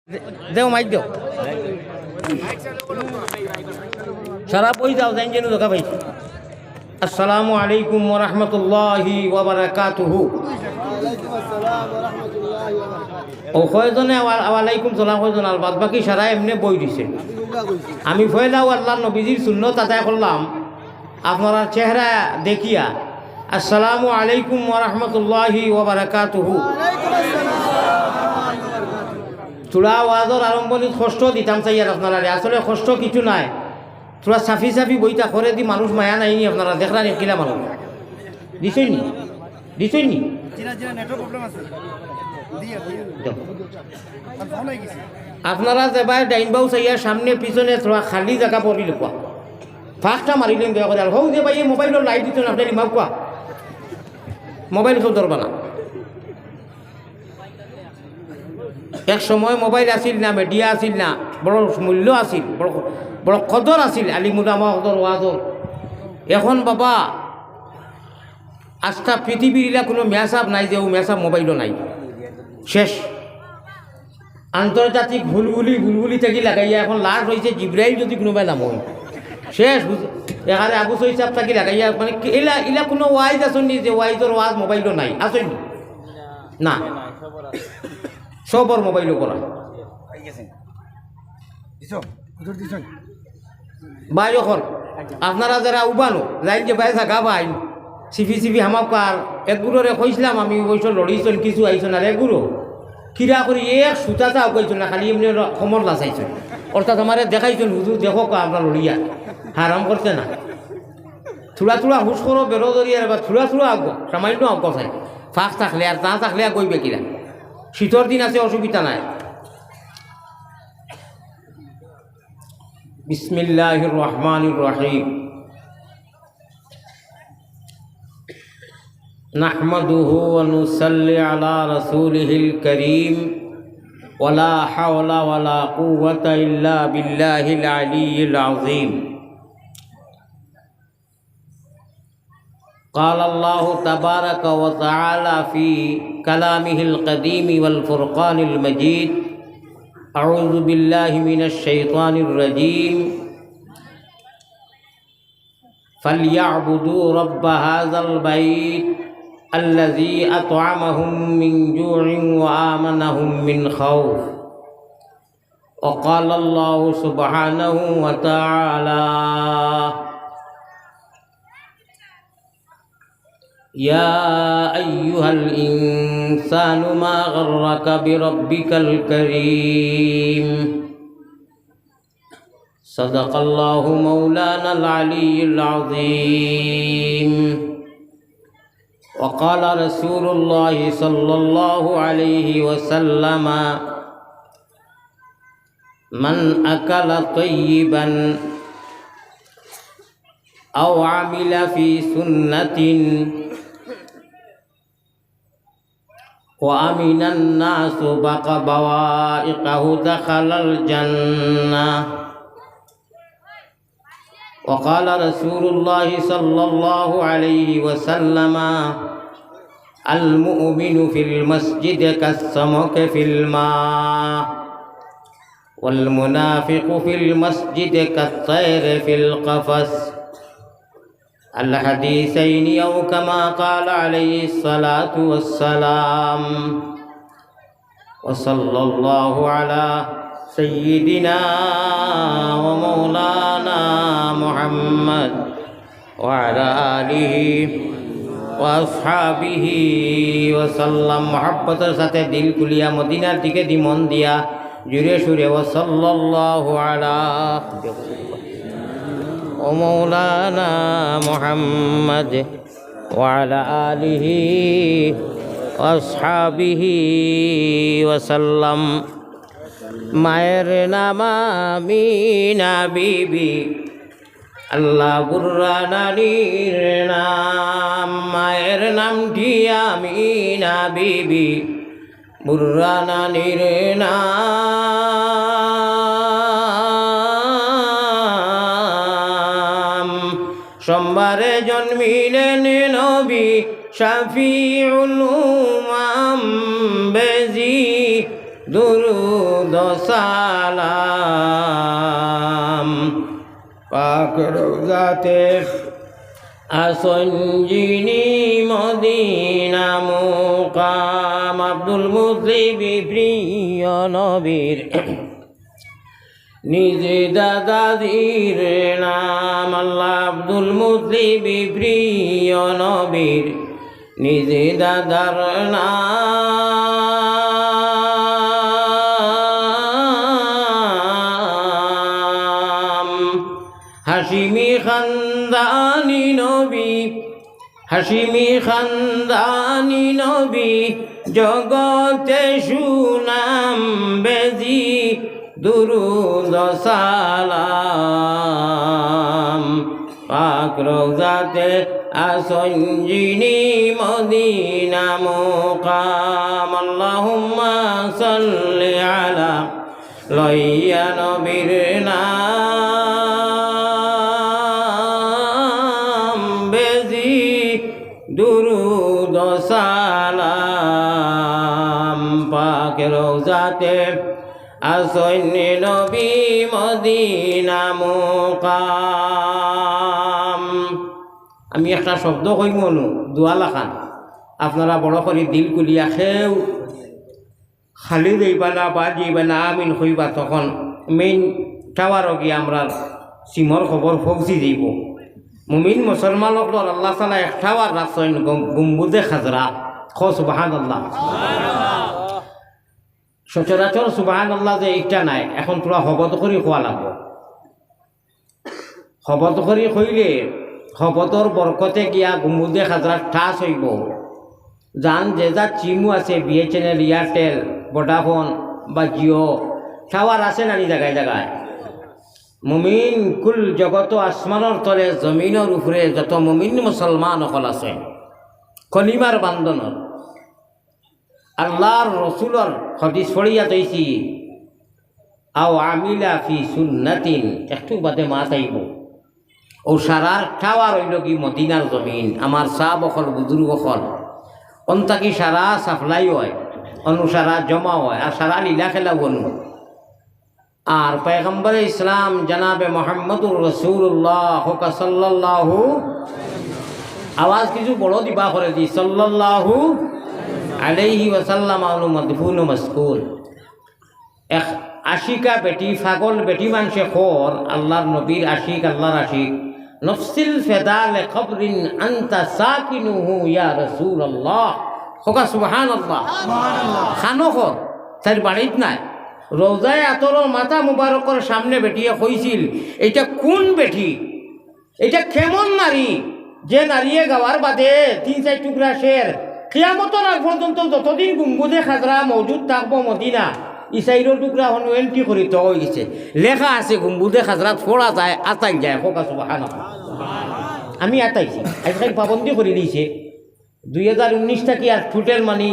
দেও মাইক দেও সারা বই যাও জান যেন দেখা ভাই। আসসালামু আলাইকুম ওয়া রাহমাতুল্লাহি ওয়া বারাকাতুহু। ও কয়জনে ওয়ালাইকুম সালাম কয়জন আর বাদ বাকি সারা এমনি বই দিছে। আমি ফয়লাও আল্লাহর নবীজির সুন্নত আদায় করলাম আপনার চেহারা দেখিয়া। আসসালামু আলাইকুম ওয়া রাহমাতুল্লাহি ওয়া বারাকাতুহু। থোড়া ওয়াজর আরম্ভণিত কষ্ট দিতাম চাইয়ার আপনারা, আসলে কষ্ট কিছু নাই। থোড়া সাফি সাফি বইটা করে দি মানুষ মায়া নাইনি আপনারা দেখলেন কিলা মানুষ দিছই নি আপনারা যেবার ডাইনবাউ চাইয়ার সামনে পিছনে থোড়া খালি জায়গা পড়ি লোকা ফাঁকটা মারিলেন দয়া করে। আর হোক যে ভাই মোবাইলের লাইট দিতেন আপনার ইমাম কোয়া মোবাইল সব ধরবা না। এক সময় মোবাইল আসিল না, মিডিয়া আসিল না, বড় মূল্য আসিল, বড় কদর আসিল আলিমুলামা কদর ওয়াজর। এখন বাবা আস্থা পৃথিবীর ইলা কোনো মেসাব নাই যে ও মেসাব মোবাইলও নাই, শেষ। আন্তর্জাতিক ভুলভুলি থেকে লাগাইয়া এখন লাস্ট হয়েছে জিব্রাইল যদি কোনোবাই নাম হয় শেষ। এখানে আবু সৈসাব থাকি লাগাইয়া মানে ইলা কোনো ওয়াইজ আসেনি যে ওয়াইজর ওয়াজ মোবাইলও নাই, আসেনি না, সবর মোবাইলও করা। ভাই এখন আপনারা যারা উবানো লাইন যে ভাই থাকা ভাই সিপি হামাকার একগুলোরে কইছিলাম আমি ওইসব লড়িয়েছেন কিছু আইসন আর এগুলো কিরা করি এক সুতাটা আগাইছেন না, খালি এমনি সমর লাচাইছেন। অর্থাৎ আমার দেখাইছেন হুজুর দেখো আপনার লড়িয়া হারাম করতে না। থোড়া হুস করো বেরোদরিয়ার বা থোড়া আগ সামান্য আগ চাই ফাঁক থাকলে আর তা থাকলে আর গইবে কিরা। শীতর দিন আছে অসুবিধা নাই। বিসমিল্লাহির রহমানির রহিম। নাহমাদুহু ওয়া নুসাল্লি আলা রাসূলিহিল কারীম ওয়ালা হাওলা ওয়ালা কুওয়াতা ইল্লা বিল্লাহিল আলিয়্যিল আযীম। قال الله تبارك وتعالى في كلامه القديم والفرقان المجيد: أعوذ بالله من الشيطان الرجيم فليعبدوا رب هذا البيت الذي أطعمهم من جوع وآمنهم من خوف. وقال الله سبحانه وتعالى: يا أيها الإنسان ما غرك بربك الكريم. صدق الله مولانا العلي العظيم. وقال رسول الله صلى الله عليه وسلم: من أكل طيبا أو عمل في سنة وأمن الناس بوائقه دخل الجنة. وقال رسول الله صلى الله عليه وسلم: المؤمن في المسجد كالسمك في الماء والمنافق في المسجد كالطير في القفص. الحديثين أو كما قال عليه الصلاة والسلام. وصلى الله على سيدنا ومولانا محمد وعلى آله وأصحابه وسلم. محبتর সাথে দিল খুলিয়া মদিনার দিকে দিমন দিয়া জুড়ে সুরে ওয়াসাল্লাল্লাহু আলা ومولانا محمد وعلى آله وأصحابه وسلم. মায়ের নাম আমিনা বিবি, আল্লাহ বুর্রা নারীর নাম। মায়ের নামটি আমিনা বিবি, বুর্রা নারীর নাম। সোমবারে জন্মিলেন নবী শফিউল উম্মাম বেজি দুরুদ সালাম পাক রওজাতে আসঞ্জিনি মদিনা মুকাম আব্দুল মুতলিব প্রিয় নবীর নিজে দাদাজির নাম আল্লাহ আব্দুল মুতলিব প্রিয় নবীর নিজে দাদার নাম হাশিমি খানদানি নবী হাশিমি খানদানি নবী জগতে সুনাম বেজি দুরুদ সালাম পাক রওজাতে আসঞ্জিনি মদিনা মুকাম আল্লাহুম্মা সাল্লি আলা লইয়া নবীর নাম বেজি দুরুদ সালাম পাক রওজাতে আসন্নি নবী মদিনা মুকাম। আমি একটা শব্দ কইব নু দোয়া লাখান আপনারা বড় করে দিল কুলিয়া খেও খালি যাইবা না বা যাইবা না আমিন কইবা তখন মেইন টাওয়ারও গিয়ে আমরা সিমর খবর পৌঁছি যাইব। মুমিন মুসলমান লোকর আল্লাহ তাআলা এক টাওয়ার রাখছেন গম্বুজে খাজরা খ সুবহানাল্লাহ। সচরাচর সুবহানাল্লাহ যে এইটা নাই এখন তোরা শপথ করে খোয়া লাগব। শপথ করে কইলে শপথর বরকতে গিয়া গম্বুজে খাজরা ঠাস হইব। যান যে যা চিমু আছে BSNL এয়ারটেল ভোডাফোন বা জিও টাওয়ার আছে নানি জায়গায় জায়গায় মুমিন কুল জগত আসমানের তলে জমিনের উপরে যত মুমিন মুসলমান সকল আছে কলিমার বান্ধনের আল্লাহর রসুলর হদিস পড়িয়া তৈছি আও আমিলা ফি সুন্নাতিন একটু বাদে মা চাইব ও সারার টাওয়ার হইল কি মদিনার জমিন আমার সাহ বখল বুজুর্গ বখল অন্তাকি সারা সাপ্লাই হয় অনুসারা জমা হয় আর সারা লীলা খেলা বনু আর পয়গম্বর ইসলাম জনাবে মোহাম্মদুর রসুল্লাহ সাল্লাল্লাহু আওয়াজ কিছু বড় দিবা করে দি সাল্লাল্লাহু আলাইহি ওয়াসাল্লাম আনু মদফুন মসকুর এক আশিকা বেটি ফাগল বেটি মানুষে খর আল্লাহর নবীর আশিক আল্লাহর আশিক নফসিল ফেদাল খবরিন আন্তা সাকিনুহু ইয়া রাসূলুল্লাহ হোকা সুবহানাল্লাহ খানো খর তার বাড়িত নাই রোজায় আতর মাথা মুবারকর সামনে বেটিয়ে কইছিল এটা কোন বেটি এটা কেমন নারী যে নারীয়ে গাওয়ার বাদে 3-4 টুকরা শের কিয়ামতের আগ পর্যন্ত যতদিন গম্বুজে খাজরা মজুদ থাকবো মদিনা ইসাইরোর টুকরা হন এন্ট্রি করি তো হয়ে গেছে লেখা আছে গম্বুজে খাজরা ফোড়া যায় আতাই যায় হোকা সুবহানাল্লাহ। আমি আতাইছি আজকাল পাবন্দি করে দিয়েছে 2019 থাকি আর ফুটেল মানি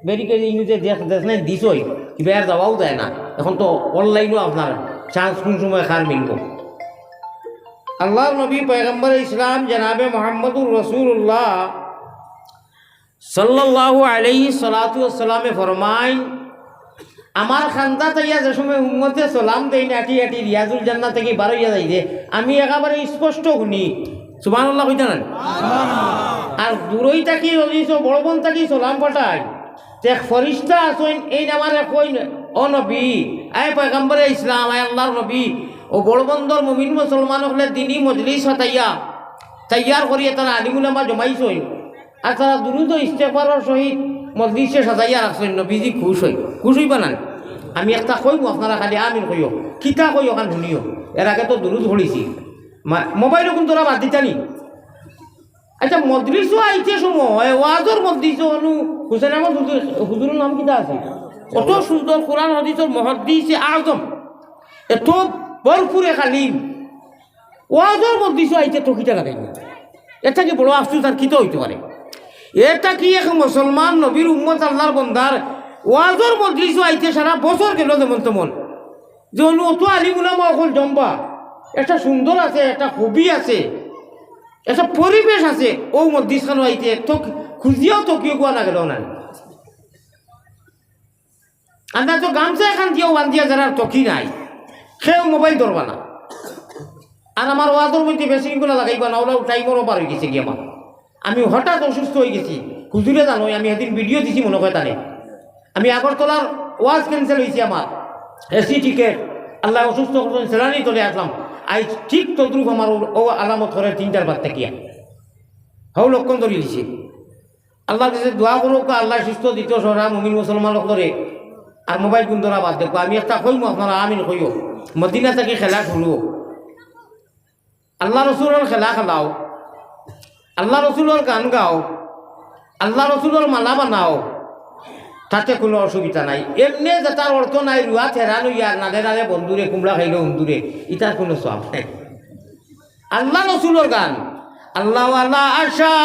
বেরিকেড ইংলিশে দেশ নাই দিছই কিবা আর যাওয়াও যায় না এখন তো অনলাইনও আপনার চান্স কোন সময় খার মিলব। আল্লাহর নবী পয়গম্বর ইসলাম জনাবে মোহাম্মদুর রসুল্লাহ সাল্লাল্লাহু আলাইহি সাল্লাতু ওয়াসসালামে ফরমায় আমার খান্দা তাইয়া যে সময় উম্মতে সালাম দেই না আটি আটি রিয়াজুল জান্নাত থেকে বার হইয়া যাই যে আমি একেবারে স্পষ্ট শুনি সুবহানাল্লাহ কইতা না আর দূরই থাকি রইছো বড় বোন থাকি সালাম পাঠাই এক ফরিস্তা আছেন এই নামারে কই ও নবী আয় পয়গম্বরে ইসলাম আয় আল্লাহর নবী ও বড় বন্দর মুমিন মুসলমান হলে দিনই মজলিস হতাইয়া তৈয়ার করিয়া তারা আলিমুলামা জমাইছই আর তারা দুরুদ ইস্তেগফারের সহিত মজলিসে সাজাইয়া রাখছেন নবীজি খুশ হইবা না। আমি একটা কইব আপনারা খালি আমিন কইও কিতা কইও কান শুনিও এর আগে তো দুরুদ পড়িছি মোবাইলও কিন্তু তোরা বাদ দিতানি। আচ্ছা মজলিসও আইছে সময় ওয়াজর মজলিসও অনু হুসেন আহমদ হুজুরের নাম কিতা আছে অত সুন্দর কোরআন হাদিসের মুহাদ্দিসে আযম এত ভরপুরে খালিম ওয়াজর মজলিসও আইছে তো কিতা লাগাই এটা কি বড় আফসোস আর কিতা হইতে পারে। এটা কি এক মুসলমান নবীর উম্মত আল্লাহর বন্দার ওয়াজর মজলিসও আইতে সারা বছর গেল যেমন তেমন যে অনু অত আলিমুলামা অকল জম্বা একটা সুন্দর আছে একটা হবি আছে একটা পরিবেশ আছে ও মজলিসখানো আইতে তো খুঁজিয়াও তো কেউ গোয়া না গেল না। আমরা তো গামছা এখান দিয়েও বান্ধিয়া যারা টকি নাই সেও মোবাইল ধরবা না। আর আমার ওয়াদর মধ্যে বেশিগুলো লাগাইবা না, ওরা টাইমরও পার হয়ে গেছে গিয়ে আমার। আমি হঠাৎ অসুস্থ হয়ে গেছি, হুজুরে জানো আমি এদিন ভিডিও দিছি মনে হয় তানে। আমি আগরতলার ওয়াজ ক্যান্সেল হয়েছি আমার, এসি টিকেট, আল্লাহ অসুস্থ করছেন সেলানি চলে আসলাম। আই ঠিক তদ্রুপ আমার ও আলামত করে 3টার বাদ থেকে হও লক্ষণ ধরে দিছে। আল্লাহর কাছে দোয়া করুক আল্লাহ সুস্থ দ্বিতীয় সরা মুমিন মুসলমান করে। আর মোবাইল গুন্দরা বাদ দেখো, আমি একটা কইম আপনারা আমিন কইও, মদিনা থেকে খেলা শুরু, আল্লাহ রসুলের খেলা খেলাও, আল্লাহ রসুলের গান গাও, আল্লাহ রসুলের মালা বানাও, তাতে কোনো অসুবিধা নাই। এমনি যেটার অর্থ নাই রুয়া থেরানো ইয়ার নালে নালে বন্ধুরে কুমড়া খাইলে বন্ধুরে, ইটার কোনো সব নাই। আল্লাহ রসুলের গান, আল্লাহওয়ালা আশা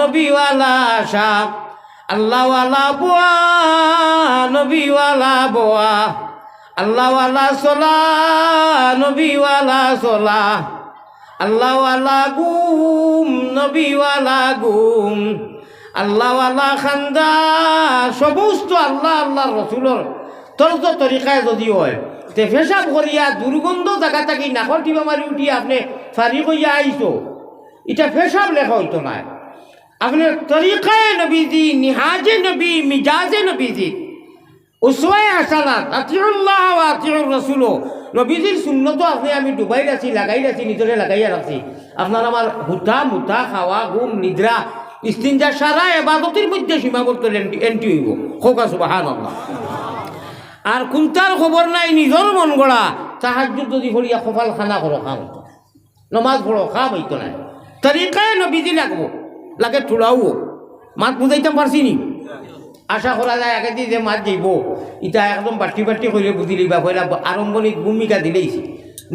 নবীওয়ালা আশা, আল্লাহওয়ালা বোয়া নবীওয়ালা বোয়া, আল্লাহওয়ালা সোলা নবীওয়ালা সোলা, আল্লাহওয়ালা গুম নবীওয়ালা গুম, আল্লাহওয়ালা খান্দা, সমস্ত আল্লাহ আল্লাহ রসুলের তর্জ তরিকায় যদি হয় তে ফেসাব করিয়া দুর্গন্ধ জায়গা থাকি নাকর টিপা মারি উঠিয়া আপনি ফারি করিয়া আইছো, এটা ফেসাব লেখা হইতো না। আপনার তরিকায় নবীজি, নিহাজে নবী, মিজাজে নবীজি, উসওয়ায়ে হাসানাত, আতিউল্লাহ ওয়া আতিউর রাসূল, নবীজির সুন্নত আপনি আমি ডুবাই রাখছি, লাগাই রাখছি, নিজরে লাগাইয়া রাখছি। আপনার আমার হুতা মুতা খাওয়া ঘুম নিদ্রা ইস্তিনজা সারা এবাদতের মধ্যে সীমাবদ্ধ এন্ট্রি হইব। খোকা সুবহানাল্লাহ। আর কোনটার খবর নাই, নিজের মন গড়া তাহাজ্জুদ যদি ফড়িয়া কপাল খানা করো খাম, নমাজ পড়ো খাম হইতো না। তরিকায় নবীজি লাগবো, লাগে ঠুলাও। মাত বুঝাইতে পারছি নি? আশা করা যায় আগে দিয়ে যে মাত যাইব ইটা একদম বাটি বাটি করে বুঝি লইবা, পয়লা আরম্ভণিক ভূমিকা দিলেইছি।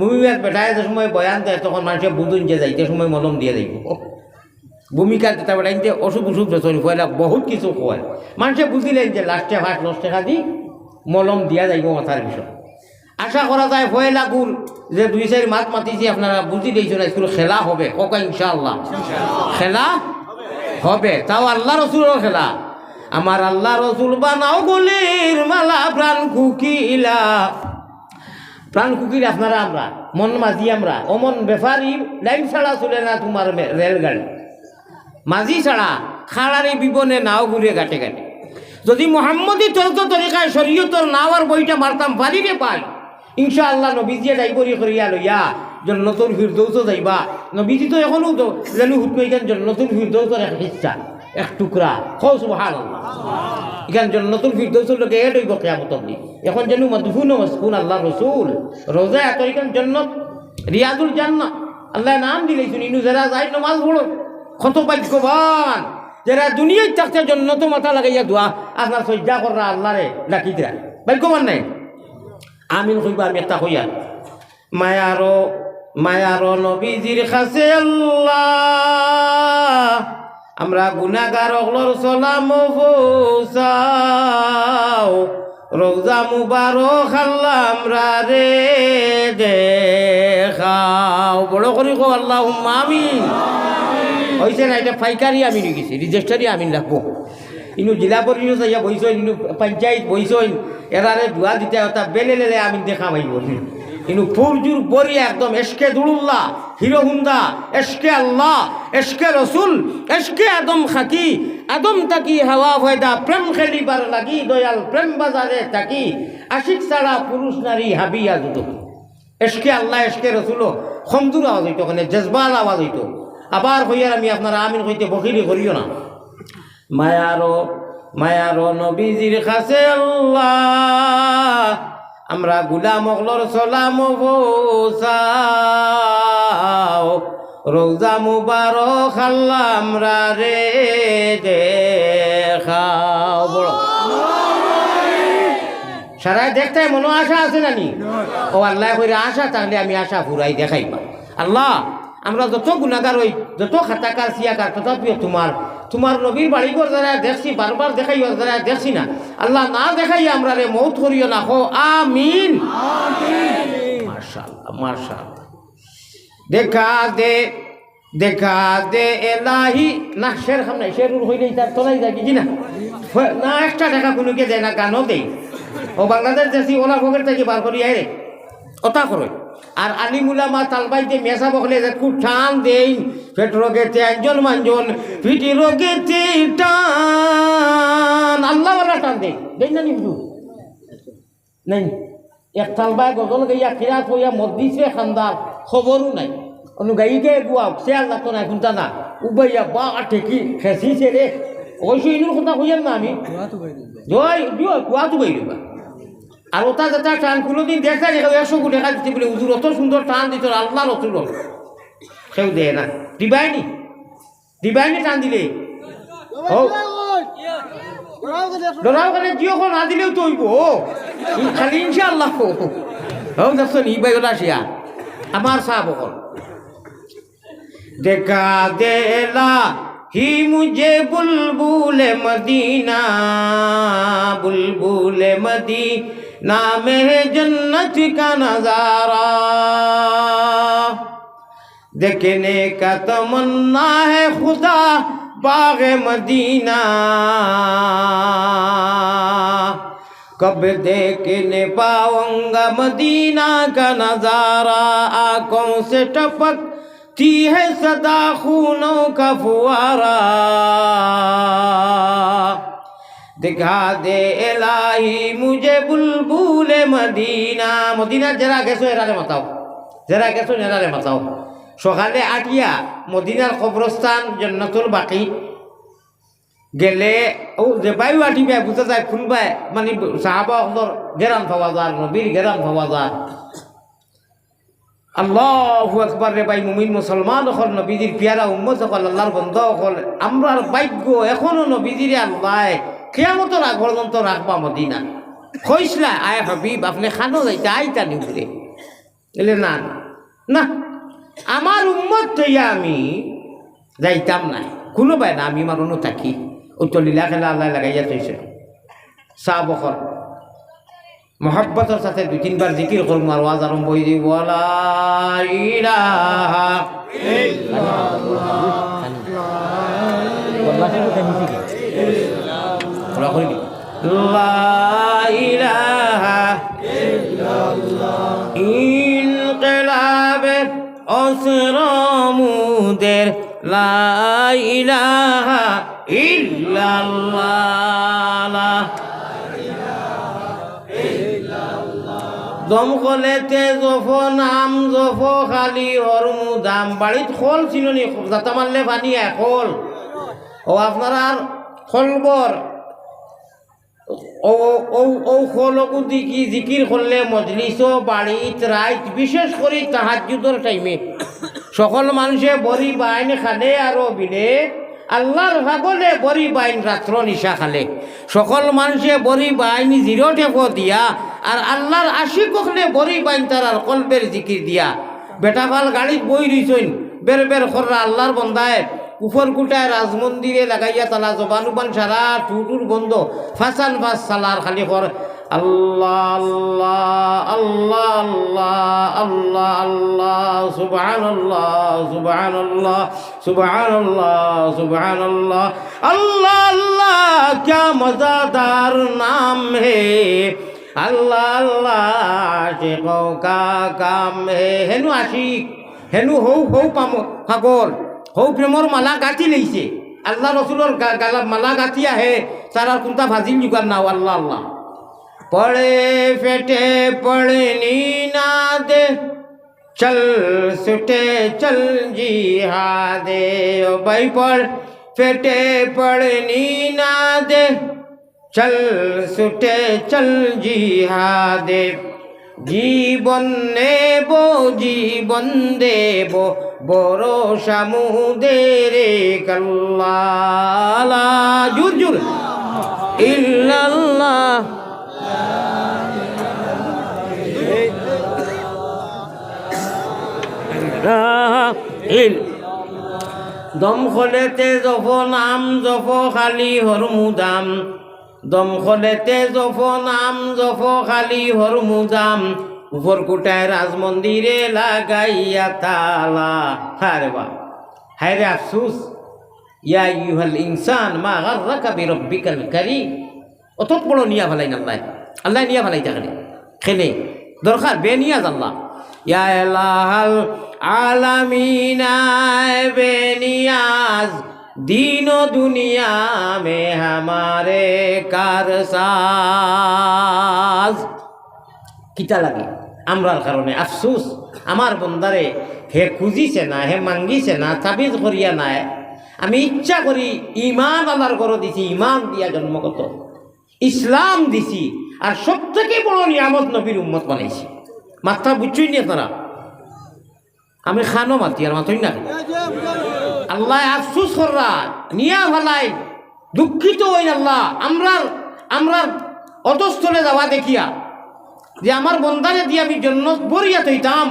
ভূমিকার বেটায় যে সময় বয়ান দেয় তখন মানুষের বুঝুন যে যাইতে সময় মলম দিয়ে যাইব। ভূমিকা যেটা বেটাইতে অসুখ অসুখ বেসরি পয়লা বহুত কিছু কয়, মানুষে বুঝিলেন যে লাস্টে 5-10 টাকা দি মলম দিয়া যাইব মাথার বিষয়। আশা করা যায় পয়লা গুল যে 2-4 মাত মাতিছি আপনারা বুঝি দিয়েছেন স্কুল খেলা হবে, ককা ইনশাআল্লাহ খেলা হবে, তাও আল্লাহ রসুলের খেলা। আমার আল্লাহ রসুল বানাও গলির মালা প্রাণ কুকিলা, প্রাণ কুকিলা আপনারা আমরা মন মাঝি, আমরা অমন ব্যাপারী লাইন ছাড়া চলে না তোমার রেলগাড়ি, মাঝি ছাড়া খাড়ারে বিবনে নাও ঘুরে ঘাটে ঘাটে। যদি মোহাম্মদী তর্ক তরিকায় শরীয়তর নাওয়ার বইটা মারতাম পারিরে পাই, ইনশাআল্লাহ নবীজিয়ে ডাইবরি করিয়া লইয়া জন্নতুল ফিরদৌস যাইবা। নবীজি তো এখনো তো জানি হুট নইতেন জন্নতুল ফিরদৌসের এক হিস্সা, এক টুকরা। খাও সুবহানাল্লাহ। এখান জন্নতুল ফিরদৌসের লোকে এড হইব কিয়ামতের দিন। এখন যেন মদফুন ও মাসকুন আল্লাহ রসুল রোজা এত এখান জন্নত রিয়াজুল জান্নাহ আল্লাহ নাম দিলেছেন। ইনু যারা যাই নমাজ পড়ো কত ভাগ্যবান, যারা দুনিয়ায় থাকতে জন্নত মাথা লাগাইয়া দোয়া আপনার সজ্জা করা আল্লাহরে ডাকি দেয়া ভাগ্যবান নাই। আমিন কইবা, আমি একটা কইয়া মায়ারো মায়ারো নবীজির কাছে আল্লাহ আমরা গুনাহগার অগলর সালাম পৌঁছাও, রোজা মুবারক আল্লাহ আমরা রে দেখাও। বড় করি কো আল্লাহুম্মা আমিন। হইছে না? এটা ফাইকারি আমিন হয়ে গেছে, রেজিস্টারি আমিন রাখবো। ইনু জেলা পরিষদ যাইয়া বইসইন, ইনু পঞ্চায়েত বইসইন, এরারে ধোয়া দিতে ওটা বেলে লেলে আমিন দেখা পাইব। ইনু ফুরজুর বরি একদম এশকে দুরুল্লাহ হিরো হুন্দা, এশকে আল্লাহ, এশকে রসুল, এশকে আদম খাকি, আদম তাকি হাওয়া ফয়দা, প্রেম খেলিবার লাগি দয়াল প্রেম বাজারে তাকি, আশিক ছাড়া পুরুষ নারী হাবিয়া দুটো। এশকে আল্লাহ এশকে রসুল খমদুর আওয়াজ হইতো, ওখানে জজবাল আওয়াজ হইতো। আবার হইয়ার আমি আপনারা আমিন হইতে বকিলি করিও না। মায়ারো মায়ারো নবীজির কাছে আল্লাহ আমরা গুলাম অগলর সালাম পৌঁছাও, রোজা মুবারক আল্লাহ আমরা রে দেখাও। বড় সারাই দেখতে মনো আশা আছে নানি? ও আল্লাহ কইরা আশা থাকলে আমি আশা ফুরাই দেখাইবা। আল্লাহ আমরা যত গুণাগার হই, যত খাতাকার সিয়াকার, তথাপিও তোমার নবীর বাড়িঘর যারা দেখছি, বারবার দেখাই যারা দেখছি না, আল্লাহ না দেখাই আমরা রে মৌত করিও না। হো আমিন। মাশাআল্লাহ মাশাআল্লাহ। দেখা দে এলাহি না শের খাম নাই, শেরুর হইলেই তার তোলাই যায় কি না? না একটা টাকা কোনোকে দেয় না, গানও দেয়। ও বাংলাদেশ দেশি ওলা ভোগের থেকে বার করি আয় রে ওটা করে। আর আলিমুলামা তালবাইতে মেসা বকলে যে খুব টান দেই, পেট রোগেতে একজন মানজন, পিটি রোগেতে টান, আল্লাহওয়ালা টান দেই না নিমু নাই। এক তালবাই গজল গাইয়া কিরাত হইয়া মসজিদে খান্দার খবরও নাই, অনুগায়ীকে গুয়া শেয়ার লাগতো না শুনতা না, উবাইয়া বা ঠেকি খেঁচিছে রে। অবশ্য ইনুর কথা কইয়াম না আমি, জয় কুয়াতো বাইর বা। আর ওটা যেটা টান কোনোদিন দেখা দেখা 100 কোটি টাকা দিতে বলে হুজুর অত সুন্দর টান দিত আল্লাহ রসুল, সেও দেয় না। দিবাইনি টান দিলে ডরাও কালে জিও না দিলেও তো হইব, খালি ইনশাআল্লাহ হোক। দেখছেন ই বাইলা শিয়া আমার সাহ বকল দেখা দেলা ही मुझे बुलबुल मदीना, बुलबुल मदीना में जन्नत का नजारा देखने का तमन्ना है खुदा बाग मदीना, कब देखने पाऊंगा मदीना का नजारा, आंखों से टपक ती है सदा खूनों का फुवारा, दिखा दे इलाही मुझे बुलबुल मदीना। मदीना जरा गेছো এরারে মাতাও, जरा गेছো এরারে মাতাও। সকালে আটিয়া মদিনার কবরস্থান জান্নাতুল বাকি গেলে ও যে বায়ু আটিবে বুঝা যায় ফুলবায়, মানে সাহাবা হলর গেরাম পাওয়া যায়, নবীর গেরাম পাওয়া যায়। আল্লাহু আকবার রে ভাই, মুমিন মুসলমান হল নবীজির পিয়ারা উম্মত হল, আল্লাহর বন্ধ হল। আমরার ভাগ্য এখনো নবীজিরে আল্লাহ কিয়ামতের আগ পর্যন্ত রাখবা মদিনা। কইসলা আয় হাবিব আপনি খানো যাইতে আইতা নিউরে এলে না না, আমার উম্মত তৈয়া আমি যাইতাম না, কোনো ভাই না, আমি মারণও থাকি। উত্তলীলা খেলা আল্লাহ লাগাইয়া তৈছে চাহ বখর মোহাব্বতের সাথে 2-3 বার জিকির করুন আর ওয়াজ আরম্ভ হয়ে দিব। লা ইলাহা ইল্লাল্লাহ, ইনকিলাবের অসরমুদের লা ইলাহা ইল্লাল্লাহ, দমকলেতে জফ নাম জফ খালি হরমু দাম। বাড়িত খোল ছিল নি, যাতা মারলে পানি খোল। ও আপনার আর খলবর ও খোলকু দিকি জিকির করলে মজলিস বাড়িত রাইত, বিশেষ করে তাহাজ্জুদের টাইমে সকল মানুষে বড়ি বাইন খালে আরো বিলে, আল্লাহর ভাগলে বড়ি বাইন রাত্র নিশা খালে, সকল মানুষে বড়ি বাইন 0 টেকো দিয়া, আর আল্লাহর আশিক হলে বড়ি বাইন তার আর কলবের জিকির দিয়া। বেটাফাল গাড়িত বই রইছেন বের বের খররা আল্লাহর বন্দায় উপর কুটায় রাজমন্দিরে লাগাইয়া তালা জবান উবান সারা টুটুর বন্ধ ফাঁসান ফাঁস সালার খালি কর আল্লাহ আল্লাহ আল্লাহ আল্লাহ আল্লাহ সুবহানাল্লাহ সুবহানাল্লাহ সুবহানাল্লাহ সুবহানাল্লাহ আল্লাহ আল্লাহ क्या मज़ेदार नाम है अल्लाह अल्लाह आशिकों का काम है। हेनु आशिक हेनु हौ हौ पाम पागल हौ प्रेमर माला गाठी लैसे अल्लाह रसूलर गाला माला गाठी आए सारा कुंता भाजिल जुगार नाव अल्लाह अल्लाह पड़े फेटे पड़नी ना दे चल सुटे चल जिहादे ओ भाई पढ़ फेटे पड़नी ना दे चल सुटे चल जिहादे জীবন নেব জীবন দেব ভরসা মুদের কাল্লা জুর জুর ইল্লাল্লাহ দম খোলেতে জফ নাম জফ খালি হরমুদাম দম খোলেতে জফ নাম জফ খালি হরমুদাম উপর কুটায় রাজমন্দিরে লাগাইয়া তালা। হায় রে বা হায় রে আফসুস ইয়া আইয়ুহাল ইনসান মা গাররাকা বিরাব্বিকাল কারীম। অত বড় নিয়া ভালাই না আল্লাহ, আল্লাহ নিয়া ভালাই থাকে খেলে দরকার বেনিয়াজ আল্লাহ। ইয়া ইলাহাল আলামিনা বেনিয়াজ दीन दुनिया में हमारे कारसाज। কিতা লাগে আমরার কারণে আফসুস, আমার বন্দারে হে খুঁজিছে না, হে মাঙ্গিছে না, তাবিজ করিয়া নাই। আমি ইচ্ছা করি ইমান আল্লাহর ঘর দিছি, ইমান দিয়া জন্মগত ইসলাম দিছি, আর সব থেকে বড় নিয়ামত নবীর উম্মত বানাইছি। মাত্রা বুঝছই নি আপনারা? আমি খানো মাতি আর মাতই না। আল্লাহ আফসুস কররা নিয়া ভালাই দুঃখিত হই আল্লাহ আমরার অধস্থলে যাওয়া দেখিয়া, যে আমার বন্দারে দিয়ে আমি জন্নত বরিয়া তৈতাম,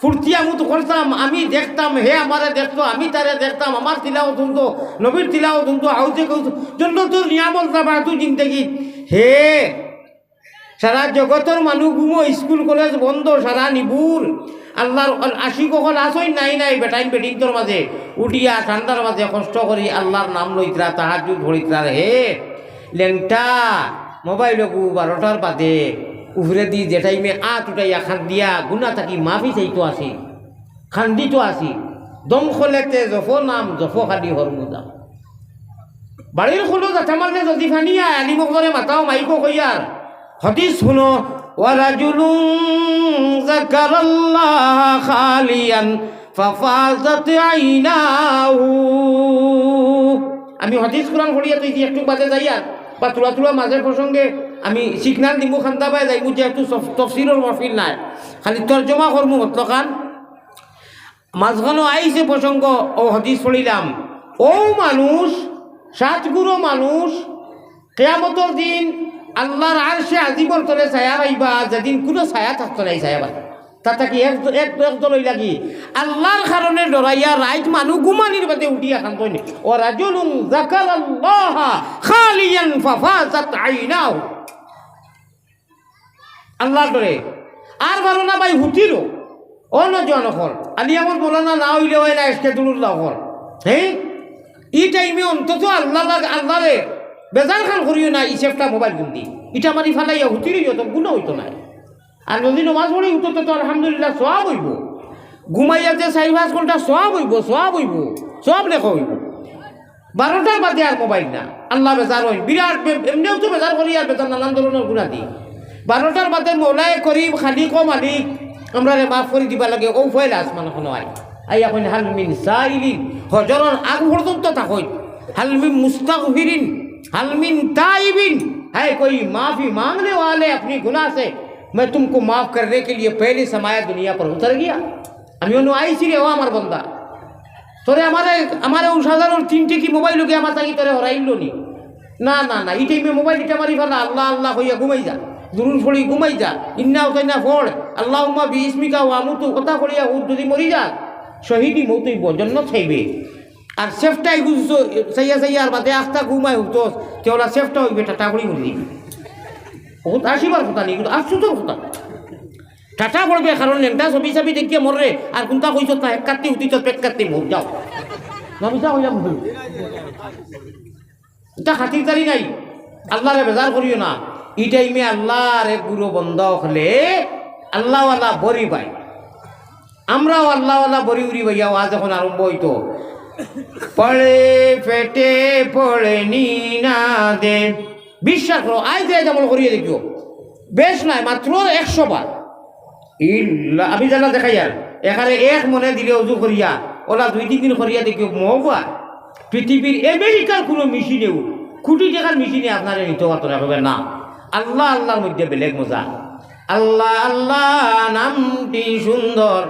ফুর্তিয়া মতো করতাম, আমি দেখতাম, হে আমারে দেখতো, আমি তারে দেখতাম, আমার তিলাও শুনতো, নবীর তিলাও শুনতো, হাউজে জন্নতর নিয়ামত যাবা তুই জিন্দগি। হে সারা জগতের মানুষ ঘুমো, স্কুল কলেজ বন্ধ, সারা নিবুর আল্লাহর আশিক কখন আসই নাই নাই বেটাইন বেটিংটোর মাঝে উঠিয়া ঠান্ডার মাঝে কষ্ট করি আল্লাহর নাম লইতরা, তাহাজ্জুদ ধরিতরা। হে লেংটা মোবাইল 12টার বাদে উফরে দি যে টাইমে উঠাইয়া খান দিয়া গুণা থাকি মাফি চাইতো আসি, খান্দিতো আসি, দম খোলেতে জফ নাম জফ খাদি হরমুদা বাড়ির খোলো যাতে মারলে যদি ফানিয়া আলিম করে মাতাও মাইকো কইয়ার হদিস শুনো। ওয়ারাজুলুন যাকারাল্লাহ খালিয়ান ফাফাজাত আইনাহু। আমি হদিস কোরআন পড়িয়া তুই একটু বাদে যাইয়া বা তুলা তুলা মাঝের প্রসঙ্গে আমি সিগনাল দিব, খান্তা পাই যাইব যে একটু তফসিরের মহফিল নাই, খালি তর্জমা করবো মতলকান মাঝখানো আইসে প্রসঙ্গ। ও হদিস পড়িলাম, ও মানুষ সাতগুরো মানুষ কিয়ামতের দিন আল্লাহর আরশে আজিমর তলে ছায়া পাইবা, যেদিন কোনো ছায়া থাকতো নাই ছায়া পাই তাতে কি একদল লাগি আল্লাহর কারণে ডরাইয়া রাইত মানুষ ঘুমানির বাদে উঠিয়া খান তৈনি। ও রাজুলুন যাকারাল্লাহ খালিয়ান ফাফাজাত আইনাহু। আল্লাহর ডরে আর ভালো না ভাই হুতিরও অন্য জনকর আলিয়ামত মৌলানা না হইলে হয় না এসকেদুল্লাহ হল। হ্যাঁ এই টাইমে অন্তত আল্লাহরে বেজার খান করিও না, ইসেফটা মোবাইল গুন্দি ইটা মারি ফালাইয়া হুতিরই যত গুণা হইতো না। আর যদি নমাজ পড়ি উঠতে তো আলহামদুলিল্লাহ সওয়াব হইব, ঘুমাইয়াতে 4-5 ঘন্টা সওয়াব হইব, সওয়াব লেখা হইব। 12টার বাদে আর মোবাইল না, আল্লাহ বেজার হই বিরাট, এমনিও তো বেজার করি আর বেজার নানান ধরনের গুণা দিই। 12টার বাদে মৌলাই করিম খালিক ও মালিক আমরা মাফ করে দিবা লাগে। ও ফয়েল আসমান কোনো আই এখন হালমিন সাইলিন হজরের আগ পর্যন্ত থাকই, হালমিন মুস্তাগফিরিন হালমিন ताइबिन है, कोई माफी मांगने वाले अपनी गुनाह से मैं तुमको माफ करने के लिए पहले समाया दुनिया पर उतर गया। আমি অন্য আইসি রে ও আমার বন্দা, তোরে আমারে সাধারণ 3টে কি মোবাইল গিয়ে আমার তাকি তোরে হরাইল নি না না না, এই টাইমে মোবাইল এটা মারি ফেলা আল্লাহ আল্লাহ হইয়া ঘুমাই যা, দুরুদ পড়ি ঘুমাই যা, ইন্না উতাইনা পড় আল্লাহুম্মা বিইসমিকা ওয়া আমুতু কথা পড়িয়া যদি মরি যা শহীদি মৌতই জন্য চাইবে। আর সেফটাই বুঝছো সাইয়া আর বাদে আখটা ঘুমাই হতো কেওলা সেফটা হইবে টাটা করি মরি বহুত আসিবার কথা নেই, কিন্তু আসছো তোর কথা টাটা পড়বে কারণ লেংটা ছবি চাবি দেখিয়ে মররে আর কোনটা কইছ না এক কাটতে উঠি তো পেট কাটতে ভোগ যাও নামিতা হইলাম এটা খাতিরদারি নাই। আল্লাহরে বেজার করিও না। এই টাইমে আল্লাহর এক গুরু বন্ধ হলে আল্লাহওয়ালা বরি পাই, আমরাও আল্লাহওয়ালা বরি উড়ি ভাইয়া আজ যখন আরম্ভ হইতো পড়ে পেটে পড়ে নি না দে, বিশ্বাস করো আজ যেমন করিয়ে দেখিও বেশ নাই মাত্র 100 বার আমি জানা দেখাই আর এখানে এক মনে দিলে উজু করিয়া ওলা 2-3 দিন করিয়া দেখিও মহবা পৃথিবীর আমেরিকার কোনো মেশিনেও কোটি টাকার মেশিনে আপনারা নিতে পারতো না না। আল্লাহ আল্লাহর মধ্যে বেলেগ মজা। আল্লাহ আল্লাহ নামটি সুন্দর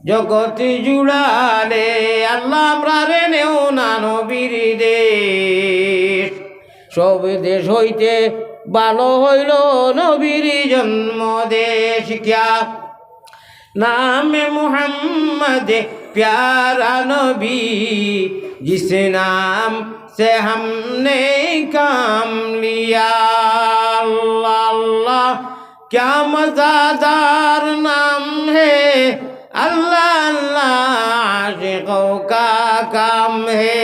জগৎ জুড়ালে, আল্লাহ আমরা রে নেও না নবীর দেশ, সব দেশ হইতে ভালো হইল নবীর জন্ম দেশ। क्या नाम मुहम्मद प्यारा नबी, जिस नाम से हमने काम लिया, अल्लाह अल्लाह क्या मज़ेदार नाम है, अल्लाह अल्लाह आशिकों का काम है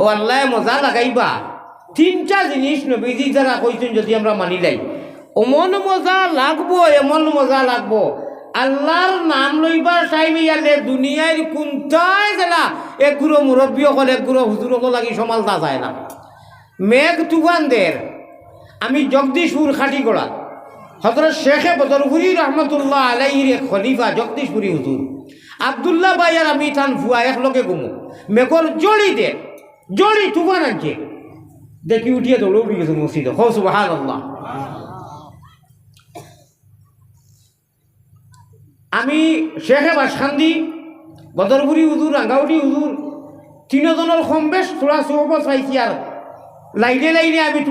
ও আল্লাহ মজা লাগাইবা তিনটা জিনিস নবীজি যারা কইছেন যদি আমরা মানি লাই অমন মজা লাগবো এমন মজা লাগবো আল্লাহর নাম লইবার চাইবি আলে দুনিয়ার কোনটাই গেলা একগুলো মুরব্বী হল একগুলো হুজুর হল লাগি সমালতা যায় না মেঘ তুফানদের আমি জগদীশপুর খাটি গোড়া হযরত শেখে বদরপুরি রহমতুল্লাহ আলাইহির এক খলিফা জগদীশপুরি হুজুর আব্দুল্লাহ ভাই আর আমি থান ফুয়া একলগে ঘুমো মেঘর জড়ি তুফান আনছে দেখি উঠিয়ে দৌড়ে উঠে গেছে মসজিদে হো সুবহানাল্লাহ। আমি শেখে বাসখান্দি বদরপুরি হুজুর রাঙ্গাউটি হুজুর তিনজনের কম বেশ তোরা সোহবত পাইছি আর লাইনে লাইনে আমি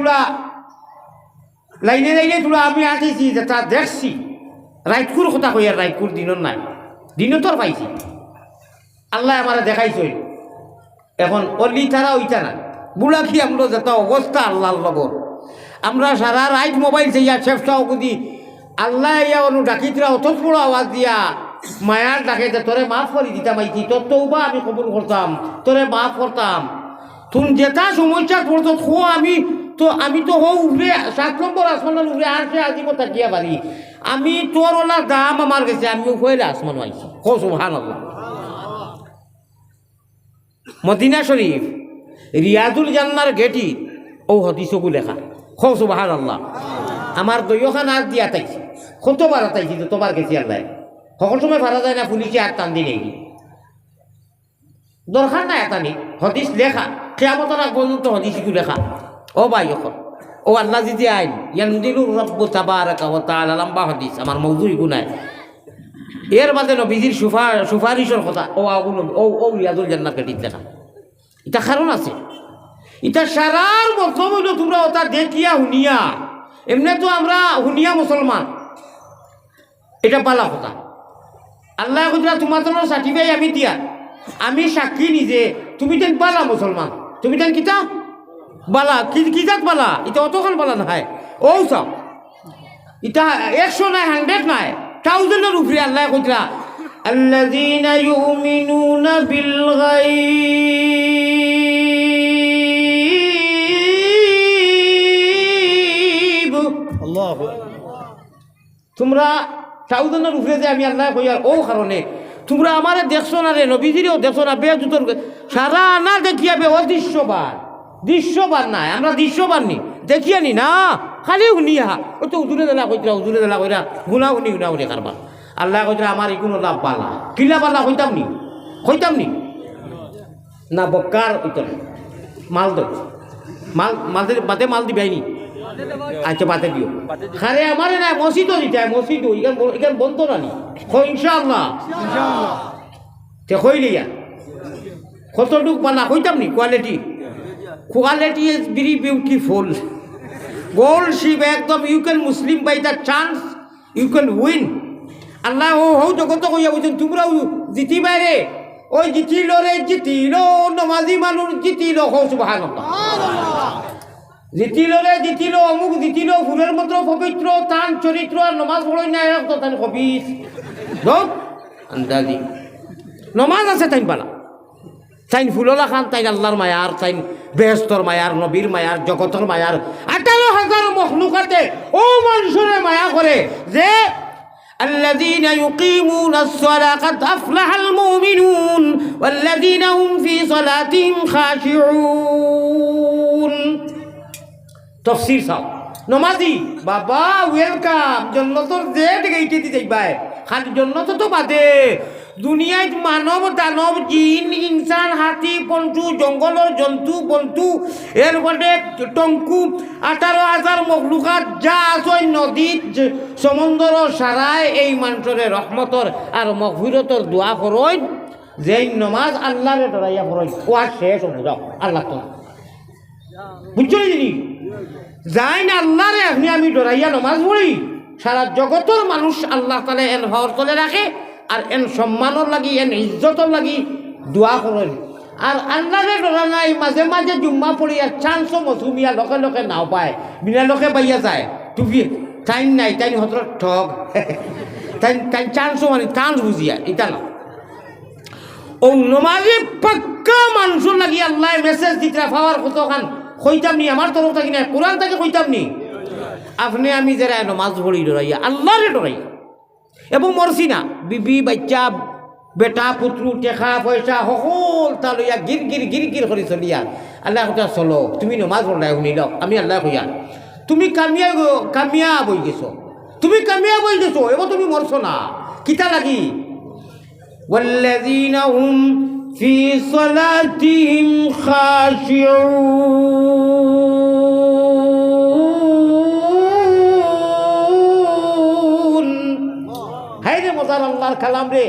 তোরা আমি আঁটিছি যে তা দেখছি রাইতকুর কথা কই আর রাইতকুর দিনের নাই দিনও তোর পাইছি আল্লাহ আমার দেখাইছে এখন অলি তারা ওইটা না বুড়া কি আমরা যত অবস্থা আল্লাহর লগর আমরা সারা রাইট মোবাইল চাইয়া চেষ্টাও করি আল্লাহ ইয়া অনু ডাকিতরা অত বড় আওয়াজ দিয়া মায়ার ডাকে তোরে মাফ করে দিতাম আইতি তোর তওবা আমি কবুল করতাম তোরে মাফ করতাম তুমি যেটা সমস্যা পড়তো খো আমি তো হো উঠে 7 নম্বর আসমানের উঠে আসে আজিব তাকিয়া পারি আমি তোর ওলা দাম আমার কাছে আমি উঠে আসমান আইছি হো সুবহানাল্লাহ। মদিনা শরীফ রিয়াজুল জান্নার গেটি ও হদিসগু লেখা হো সুবহানাল্লাহ। আমার দইখান আর দিয়া তাইছি কতবার তাইছি তো তোমার গেছি আল্লাহ সকল সময় ভাড়া যায় না পুলিশে আর টান দিন এই দরকার নাই এটানি হদিস লেখা কিয়ামতের আগ পর্যন্ত হদিসগু লেখা ও ভাই এখন ও আল্লাহ যদি আইন ইয়ানদিলু রাব্বু তাবারাকা ওয়া তাআলা লম্বা হদিস আমার মওজুই গুনাহ এর বাদে নবীজির সুপারিশের কথা ও রিয়াজুল জান্নাত গেটিতে লেখা এটা কারণ আছে এটা সারার প্রথম হইল তোমরা ওটা দেখিয়া শুনিয়া এমনি তো আমরা শুনিয়া মুসলমান এটা পালা কথা আল্লাহ কইরা তোমার জন্য সার্টিফাই আমি দিয়া আমি সাক্ষী নিজে তুমি তেন পালা মুসলমান তুমি তেন কিতা বালা কিতাক বালা এটা অতখান বালা নাই ও চাও এটা 100 নাই 100 নাই 1000 এর উপরে আল্লাহ কইরা আল্লাযীনা ইউমিনুনা বিল গায়ব আল্লাহু তোমরা 1000 এর উপরে যে আমি আল্লাহ কই আর ও কারণে তোমরা আমারে দেখছো না রে নবীজিরও দেখছো না বেজুতর সারা না দেখিয়া বে দৃশ্যবান নাই আমরা দৃশ্যবান নি দেখিয়া নি না খালি শুনিয়া ও তো উজুরে দেলা কইরা গুনা শুনি কারবার আল্লাহ কইরা আমার কোনো লাভ পালা কিলা পালা কইতাম নি না বক্কার ওইটার মাল দো মাল বাদে মাল দিবাই নি আচ্ছা বাদে দিও খারে আমারে না মসজিদও দিতাই মসজিদও ইখান বন্ধ না নি ইনশাআল্লাহ তে কইলিয়া কতটুক পালা কইতাম নি Quality is very beautiful. Gold sheep ekdom you can Muslim by the chance you can win. Allah ho জগত কইয়া বুঝেন তোমরা জিতি বাইরে ওই জিতিল নমাজি মানুষ জিতিল হো সুবহানাল্লাহ জিতিল অমুক জিতিল ফুলের মতো পবিত্র তান চরিত্র আর নমাজ পড়ই না এক তান কবিস দত আন্দাজি নমাজ আছে তাই পালা তাইন ফুললা খান তাইন আল্লাহর মায়ার তাইন বেহেশতর মায়ার নবীর মায়ার জগতের মায়ার 18,000 মখলুকাতে ও মানুষের মায়া করে যে الذين يقيمون الصلاة قد أفلح المؤمنون والذين هم في صلاتهم خاشعون تفسير সাও নমাজি বাবা ওয়েলকাম জান্নাতের জেড গেইতে যাইবাই খালি জান্নাত তো বাদে দুনিয়ায় মানব দানব জিন ইনসান হাতি পন্টু জঙ্গলের জন্তু বন্তু এর বটে টঙ্কু 18,000 মখলুকাত যা আছে নদীত সমুদ্র সারায় এই মানুষের রহমতর আর মগফিরতর দোয়া করই যেই নমাজ আল্লাহরে ডরাইয়া করই ওয়া শেষ বুঝাও আল্লাহ তো বুঝছো নি যাই না আল্লাহরে আপনি আমি ডরাইয়া নমাজ পড়ি সারা জগতের মানুষ আল্লাহ তাআলা এর হর তলে রাখে আর এন সম্মানর লাগি এন ইজ্জতর লাগি দোয়া করেন আর আল্লাহরে ডরা নাই মাঝে মাঝে জুম্মা পড়ি আর চান্সও মধুমিয়া লোকে নাও পায় বিনা লোকে পাইয়া যায় টুপি টাইম নাই টাইম হতর ঠগ তাই তাই চান্সও মানে চান্স বুঝিয়া এটা না ও নমাজি পাক্কা মানুষ লাগি আল্লাহ মেসেজ দিতে পাওয়ার কতখান কইতাম নি আমার তরফ থাকি না কোরআন থেকে কইতাম নি আপনি আমি যারা নমাজ পড়ি ডরাইয়া আল্লাহরে ডরাইয়া এবং মরছি না বিবি বাচ্চা বেটা পুত্রু টেকা পয়সা সকল তা লইয়া গির গির গির গির করে চলিয়া আল্লাহ কথা চলো তুমি নমাজ পড়াই শুনি লও আমি আল্লাহ কইয়া তুমি কামিয়াব হয়ে গেছো তুমি কামিয়াব হয়ে গেছো এবার তুমি মরছো না কিতা লাগি والذين هم في صلاتهم خاشعون হাই রে মজার আল্লাহর কালাম রে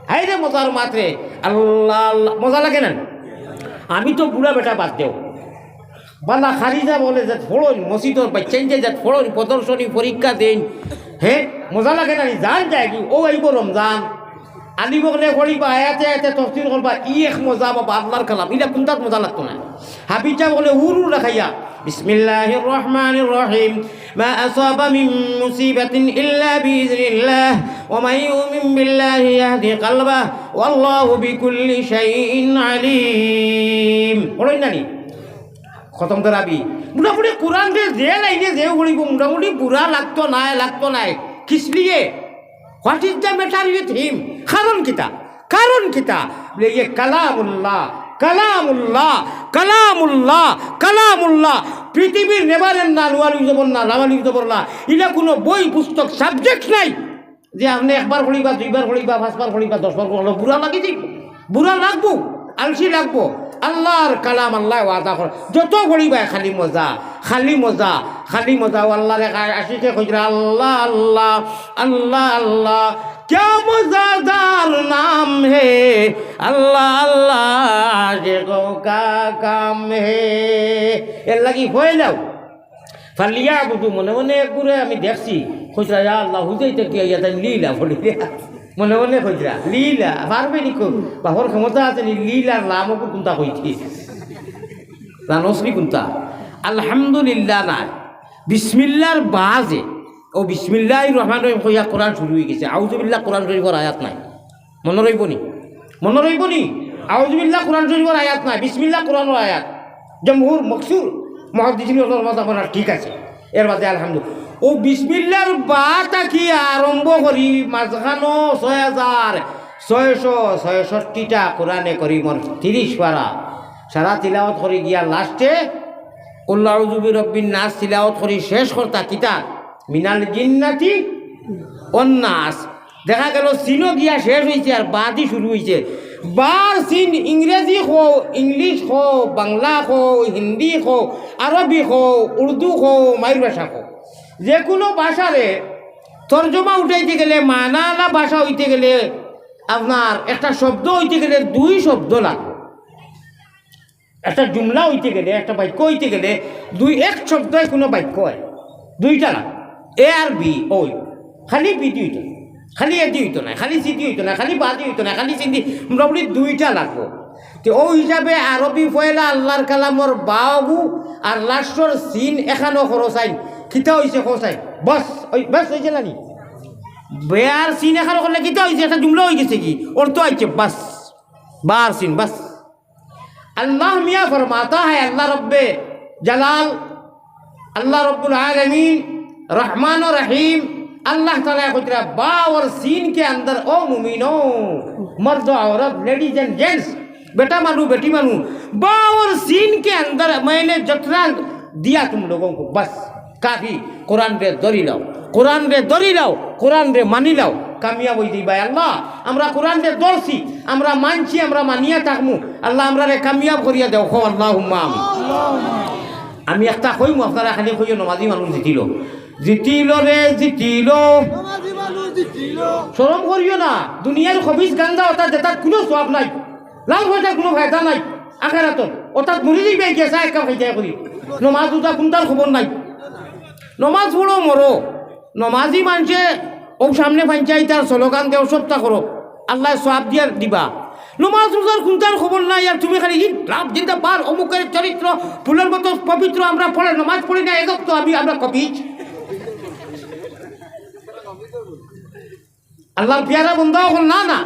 হাই রে মজার মাত্রে আল্লাহ আল্লাহ মজা লাগে না আমি তো বুড়া বেটা বাদ দেও বালা খারিজা বলে যে ফোড়ন মসজিদর বাচ্চাইন যে ফোড়ন প্রদর্শনী পরীক্ষা দেন হ্যাঁ মজা লাগে না জান যায় কি ও আইব রমজান আনিব গেলে করিবা আয়াতে আয়াতে তফসির করবা এক মজা বাবা আল্লাহর কালাম এটা কোনটাত মজা লাগতো না হাবিজা বলে উরু রাখাইয়া বিসমিল্লাহির রহমানির রহিম মা আসাবা মিন মুসিবাতিন ইল্লা বিইজনিল্লাহ ওয়া মান ইউমিন বিল্লাহি ইয়াহদি কলবাহ ওয়াল্লাহু বিকুল্লি শাইইন আলিম বলেন নানি খতম করাবি মোটামুটি কোরআন যে লাইনে যে পড়িব মোটামুটি বুড়া লাগতো নাই কিসলিয়ে what is the matter with him কারণ কিতা বলে ইয়ে কালামুল্লাহ পৃথিবীর নেবারেন না নোয়ালি জবর না লামালি জবর না এটা কোনো বই পুস্তক সাবজেক্ট নাই যে আপনি একবার পড়িবা দুইবার পড়িবা পাঁচবার পড়িবা 10 বার পড়লো বুড়া লাগি যাইব বুড়া লাগবো আলসি লাগবো আল্লাহর কালাম আল্লাহ ওয়াদা করে যত পড়িবা খালি মজা আল্লাহরে আসিছে কইরা আল্লাহ আল্লাহ আল্লাহ আল্লাহ क्या मज़ेदार नाम है अल्लाह अल्लाह जगो का काम है এর লাগি হয়ে যাও ফালিয়া বুধু মনে মনে একগুরে আমি দেখছি খুচরা ইয়া আল্লাহ হুজাইতে কি ইয়া তাই লীলা ফলিয়া মনে মনে খুচরা লীলা পারবে নি কো বাহর ক্ষমতা আছে নি লীলার নামও কোনটা কইছি জানোসনি কোনটা আলহামদুলিল্লাহ না বিসমিল্লাহর বাজে ও বিসমিল্লাহির রহমানির রহিম কইয়া কোরআন শুরু হয়ে গেছে আউযুবিল্লাহ কোরআন শরীফের আয়াত নাই মনে রইব নি আউযুবিল্লাহ কোরআন শরীফের আয়াত নাই বিসমিল্লাহ কোরআনের আয়াত জমহুর মকসুর মুহাদ্দিসিনের মত আপনার ঠিক আছে এর বাদে আলহামদুলিল্লাহ ও বিসমিল্লাহর বাতা কি আরম্ভ করি মাঝখানো 6666টা কোরআনে করিমর 30 পারা সারা তিলাওয়াত করে গিয়া লাস্টে কুল আউযু বিরাব্বিন নাস তিলাওয়াত করে শেষ করতা কিতা মিনাল জিন্নাতি ওয়ান নাস দেখা গেল সিনও গিয়া শেষ হয়েছে আর বাদি শুরু হয়েছে বার সিন ইংরেজি হো ইংলিশ হো বাংলা হো হিন্দি হো আরবি হো উর্দু হো মায়ের ভাষা হো যে কোনো ভাষারে তর্জমা উঠাইতে গেলে মানালা ভাষা হইতে গেলে আপনার একটা শব্দ হইতে গেলে 2 শব্দ লাগবে একটা জুমলা হইতে গেলে একটা বাক্য হইতে গেলে এক শব্দে কোনো বাক্য হয় 2টা লাগবে এ আর বি ওই খালি বি হইতো না খালি এদি হইতো না খালি সিদি হইতো না খালি বাদি হইতো না খালি সিন্দি মোটামুটি 2টা লাগবো তো ও হিসাবে আরবি পয়লা আল্লাহর কালামর বাবু আর লাস্টর সিন এখানো খরচাইন কিতা হয়েছে খরচাইন বাস হয়েছে নানি বেয়ার সিন এখানো করলে কিতা হয়েছে একটা জুমলা হয়ে গেছে কি ওর তো আইছে বাস বার সিন বাস अल्लाह मियाँ फरमाता है अल्लाह रब्बे जलाल अल्लाह रब्बुल आलमीन रहमान और रहीम अल्लाह ताला खुद बा और सीन के अंदर ओ मुमीनो मर्द औरत लेडीज एंड जेंट्स बेटा मानू बेटी मानू बा और सीन के अंदर मैंने जतरा दिया तुम लोगों को बस काफ़ी कुरान रे दरी लाओ कुरान रे मानी लाओ কামিয়াব হই দিই ভাই আল্লাহ আমরা কোরআন রে দর্শি আমরা মানছি আমরা মানিয়া থাকমু আল্লাহ আমরা রে কামিয়াব করিয়া দেও খো আল্লাহুম্মা আমিন আমি একটা কইমু আপনারা খালি কইও নমাজি মানুষ জিতিল নমাজি মানুষ জিতিল শরম করিও না দুনিয়ার খবিস গান্দা ওটা যেটা কোনো সওয়াব নাই লাভ হইতা কোনো ফায়দা নাই আখিরাত ওটা মরি যাইবে গেছা একা খাইতে করি নমাজ উতা কোনটার খবর নাই নমাজ পড়ো মরো নমাজি মানুষে ও সামনে পঞ্চায়েত আর স্লোগান দেও সবটা করো আল্লাহ সওয়াব দিয়া দিবা নমাজ রোজার কোনটার খবর নাই আর তুমি খালি লাভ জিন্দা বার অমুকের চরিত্র ফুলের মতো পবিত্র আমরা পড়ে নমাজ পড়ি না একক তো আমরা কপিজ আল্লাহর পিয়ারা বন্ধা হল না না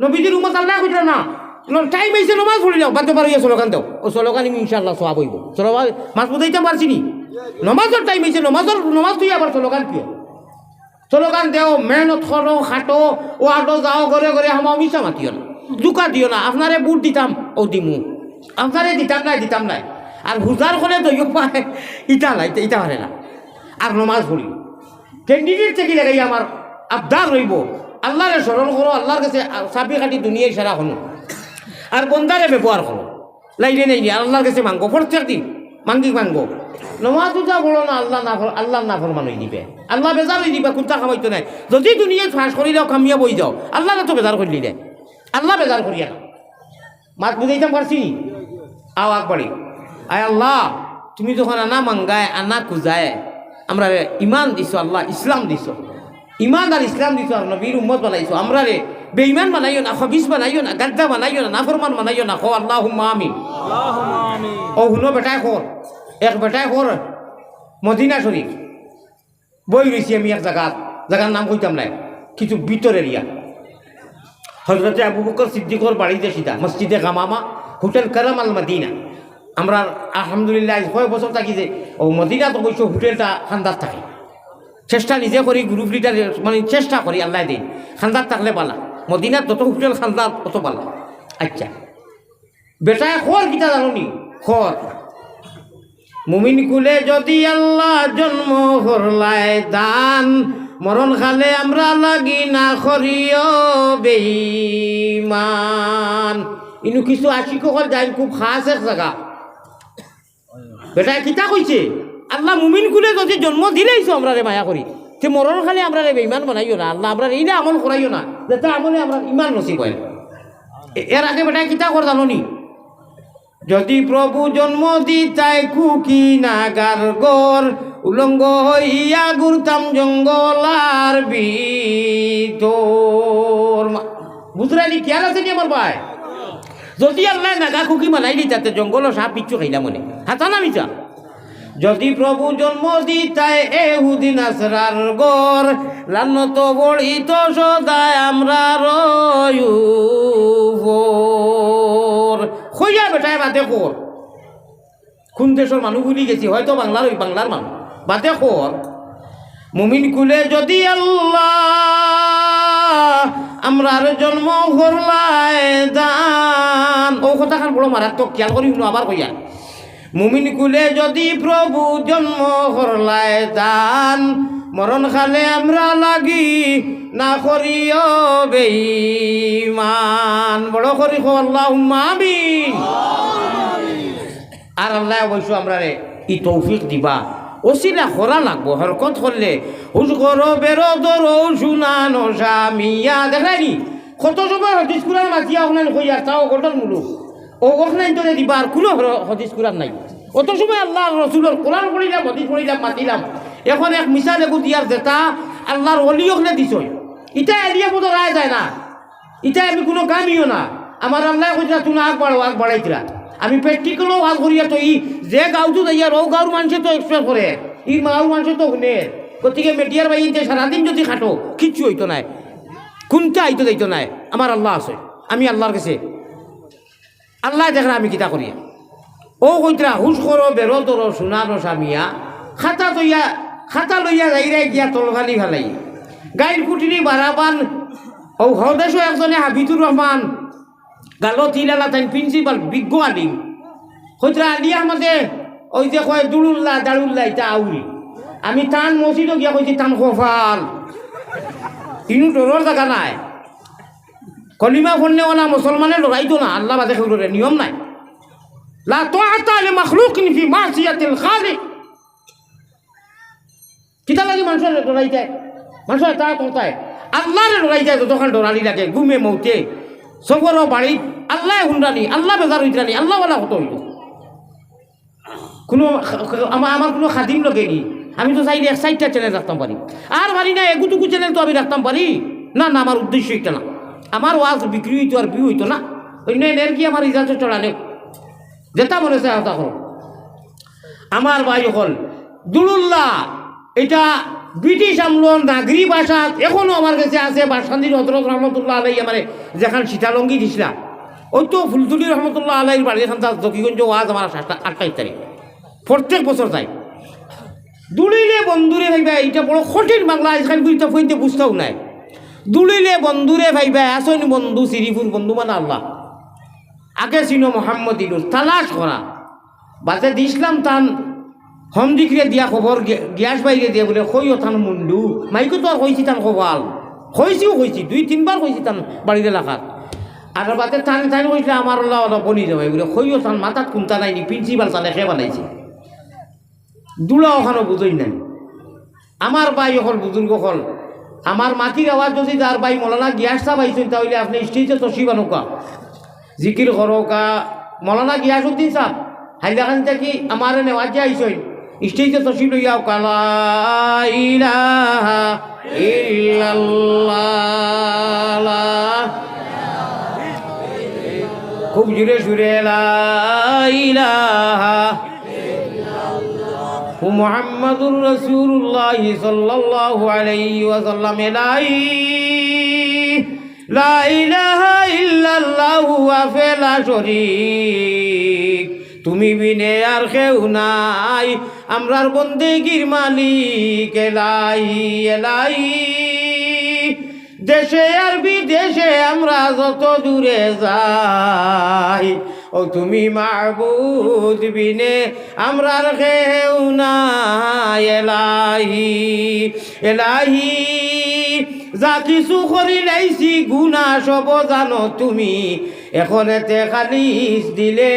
নবীজির উম্মত আল্লাহ কইরা না টাইম হয়েছে নমাজ পড়ি যাও বাদ পারো স্লোগান দাও ও স্লোগান আমি ইনশাআল্লাহ সওয়াব হইব সওয়াব মাছ বুঝাইতে পারছি নি নমাজের টাইম হয়েছে নমাজ তুই আবার স্লোগান কিয় স্লোগান দেও মেহনত করো খাটো ও আটো যাও ঘরে ঘরে হামাও মিশা মাতিও না জুকা দিও না আপনারে বুট দিতাম ও দিমু আপনারে দিতাম নাই আর হুজার করে দইও পায় ইটা নাই ইটা পারে না আর নমাজ পড়ি ক্যান্ডিডেট থেকে লাগাই আমার আবদার রইব আল্লাহরে স্মরণ করো আল্লাহর কাছে চাবি কাটি দুনিয়ায় সারা হলো আর বন্দারে ব্যবহার করো লাইলে নেই আল্লাহর কাছে মাঙ্গো প্রত্যেক দিন মাঙ্গো নমাজ যা বলো না আল্লাহ না ফরমান হয়ে দিবে আল্লাহ বেজার হয়ে দিবে কুত্তা খামাইতো নাই যদি দুনিয়ায় ফাঁস করি দাও কামিয়া বই যাও আল্লাহ তো বেজার করলি দে আল্লাহ বেজার করিয়া না মাত বুঝাইতাম পারছি আও আকবাড়ি আয় আল্লাহ তুমি যখন আনা মাঙ্গায় আনা খুঁজায় আমরা ইমান দিছো আল্লাহ ইসলাম দিছো ইমান আর ইসলাম দিছো আর নবীর উম্মত বানাইছো আমরা রে বেঈমান বানাইও না খবিস বানাইও না গাদ্দা বানাইও না নাফরমান বানাইও না খো আল্লাহুম্মা আমিন ও হুনো বেটায় খোর এক বেটায় খোর মদিনা শরীফ বই রয়েছি আমি এক জায়গার নাম কইতাম নাই কিছু ভিতর এরিয়া হজরতে আবু বকর সিদ্দিকর বাড়িতে সিধা মসজিদে গামামা হোটেল কারাম আল মদিনা আমরা আলহামদুলিল্লাহ কয়েক বছর থাকি যে ও মদিনা তো বলছো হোটেলটা খান্দার থাকে চেষ্টা নিজে করি গ্রুপ লিডার মানে চেষ্টা করি আল্লাহ দিন খান্দার থাকলে পালা মদিনার যত হোটেল খান্দার তত পালা আচ্ছা বেটায় খর কিতা জানি খর মুমিন কুলে যদি আল্লাহ জন্ম করলায় দান মরণ খালে আমরা লাগি না করিও বেঈমান ইনু কিছু আশিক কল যাই খুব খাস এক জায়গা বেটায় কিতা কইছে আল্লাহ মুমিন কুলে যদি জন্ম দিলেইছো আমরা রে মায়া করি সে মরণ খালে আমরা রে বেঈমান বানাইও না আল্লাহ আমরা এই না আমল করাইও না যাতে আমলে আমরা ইমান নসিব হয় এর আগে বেটায় কিতা কর জানি যদি প্রভু জন্ম দিতাই কুকি নাগার গর উলঙ্গ হইয়া ঘুরতাম জঙ্গলার ভিতর বুঝরালি খেয়াল আছে কি আমার ভাই যদি আল্লাহ নাগা খুকি মানাই দিতাতে জঙ্গল সাপ পিচ্ছু খাইলাম মনে হাতা না মিছা যদি প্রভু জন্ম দিতাই এহুদিন আসরার গর লানত বড়িত সদায় আমরা রয়ুর খইয়া বেটায় বাদে কর কোন দেশের মানুষ ভুলি গেছি হয়তো বাংলার ওই বাংলার মানুষ বাদে কর মুমিন কুলে যদি আল্লাহ আমরার জন্ম করলায় দান ও কথাখান বড় মারাত্মক খেয়াল করি আবার কইয়া মুমিন কুলে যদি প্রভু জন্ম করলায় দান মরণ খালে আমরা লাগি না করিও বেঈমান বড় করি খো আল্লাহুম্মা আমিন আর আল্লাহ অবশ্য আমরা রে ই তৌফিক দিবা ওসিলা খরা লাগবো হরকত করলে হুজ করো বেরো দরো শুনানো স্বামিয়া দেখায়নি কত সময় হদিস কুরান মাতিয়া ওখানে কইয়া তাও গটর মুলুক ও ওখানে তোরে দিবা আর কোনো হদিস কুরান নাই অত সময় আল্লাহ রসুলের কোরআন পড়িলাম হদিস পড়িলাম মাতিলাম এখন এক মিশা লেগু দিয়ার যেটা আল্লাহর অলি ওখানে দিছ ইটা এলিয়া মতো রায় যায় না ইটা আমি কোনো কামিও না আমার আল্লাহ কইরা তুমি আগ বাড়াইতরা আমি প্র্যাকটিক্যালও আগ করিয়া তো ই যে গাঁওতো যাইয়া ও গাঁওর মানুষে তো এক্সপ্রেস করে ই মাওর মানুষে তো শুনে গতিকে মেডিয়ার বাইতে সারাদিন যদি খাটো কিচ্ছু হইতো নাই কোনটা আইতো যাইতো নাই আমার আল্লাহ আছে আমি আল্লাহর কাছে আল্লাহ দেখরা আমি কিতা করি ও কইতরা হুশ করো বেরো দরো সোনারো স্বামিয়া খাতা লইয়া যাইরাই গিয়া তলখালি ফেলাই গাইল কুটিনি বারাবান ও হদেশও একজনে হাবিবুর রহমান গালো তিলালা তাই প্রিন্সিপাল বিজ্ঞ আলিম কইতরা আলি আমাদের ওই যে কয় দাড়ুল্লাহ এটা আউরি আমি টান মসজিদও গিয়া কইছি টান কফাল ইনু ডরর জায়গা নাই কলিমা ফন্নেওয়ালা মুসলমানের লড়াইতো না আল্লাহ বাদে খেউরে নিয়ম নাই লা তাআতা লি মাখলুকিন ফি মাসিয়াতিল খালিক কিতা লাগি মানুষের লড়াই যায় মানুষের তা করতায় আল্লাহরে লড়াই যায় যতক্ষণ ডরালি লাগে ঘুমে মৌতে সফর বাড়ি আল্লাহ হুন্ডানি আল্লাহ বেজার হইতানি আল্লাহওয়ালা হতো হইত কোনো আমার কোনো খাদিম লগেনি আমি তো চাইলে এক সাইডটা চ্যানেল রাখতাম পারি আর পারি না এগুটুকু চ্যানেল তো আমি রাখতাম পারি না না আমার উদ্দেশ্য এটা না আমার ওয়াজ বিক্রি হইতো আর ভিউ হইতো না অন্য এর কি আমার ইজাজত চড়ালে যেটা মনে চায় তা করো আমার ভাই হল দুলুল্লাহ এটা ব্রিটিশ আমল নাগরি ভাষা এখনও আমার কাছে আছে। বাসকান্দির হজরত রহমতুল্লাহ আলাই আমার যেখান সীতালঙ্গি দিছিলা, ওই তো ফুলতুলি রহমতুল্লাহ আলাইর বাড়ি এখান তার জকিগঞ্জ ওয়াজ আমার 28 তারিখ প্রত্যেক বছর যাই। দুলিলে বন্ধুরে ভাইবা, এটা বড় কঠিন বাংলা আজকাল বুঝতে ফইতে বুঝতেও নাই। দুলিলে বন্ধুরে ভাইবা, আসন বন্ধু সিরিফুর বন্ধু মানে আল্লাহ। আগে চিনো মোহাম্মদ ইলুস তালাশ করা বাজে দিছিলাম তান হম দিকরে দিয়া খবর গ্যাস বাইরে দিয়া বলে কইও থান মুন্ডু মাইকো তো আর কইছি তান খবর কইছিও 2-3 বার কইছি তান বাড়ির এলাকার। আর বাতে টান টান কইলে আমার বনি যাবে বলে কইও তান মাথাত কুন্তা নাইনি প্রিন্সিপাল তালে খে বানাইছে দুলা ওখানে বুঝই নাই। আমার ভাই হল বুজুর্গ হল আমার মাটির আওয়াজ যদি যার ভাই মৌলানা গিয়াস সাহেব আইছেন তাহলে আপনি স্টেজে তসিবা নৌকা জিকির করোকা মৌলানা গিয়াসউদ্দিন সাহেব হাইলাখান থেকে আমার নেওয়াজে আইসেন স্টেজে তসিব লইয়াও কালা ইলাহা ইল্লাল্লাহ খুব জুড়ে সুরে লা ইলাহা মুহাম্মাদুর রাসূলুল্লাহ সাল্লাল্লাহু আলাইহি ওয়াসাল্লাম লা ইলাহা ইল্লাল্লাহু ওয়া লা শরীক তুমি বিনে আর কেউ নাই আমরার বন্দেগীর মালিক এলাহি এলাহি। দেশে আর বিদেশে আমরা যত দূরে যাই ও তুমি মাবুদ বিনে আমরার কেউ নাই এলাহি এলাহি। যা কিছু করি লাইছি গুনাহ সব জানো তুমি, এখন এতে খালিস দিলে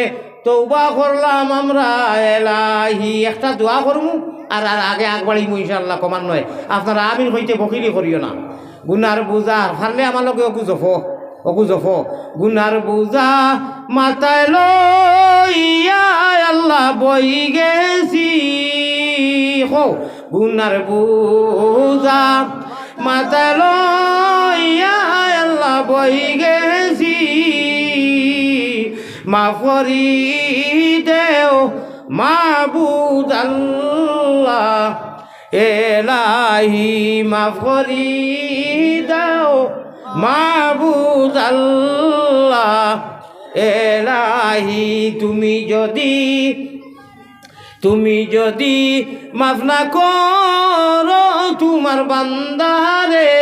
তওবা করলাম আমরা এলাহি। একটা দোয়া করমু আর আগে আগবাড়িমু ইনশাআল্লাহ, কমান নয়। আপনারা আমিন হইতে বকিলি করিও না। গুনার বুঝা ফারলে আমার লগে অকু জফ গুনার বুঝা মাথায় লইয়া আল্লাহ বই গেছি। গুনার বুঝা মাথায় লইয়া আল্লাহ বই গেছি। মাফ করি দেও মাবুদ আল্লাহ এলাহি, মাফ করি দাও মাবুদ আল্লাহ এলাহি। তুমি যদি মাফ না করো তোমার বান্দারে,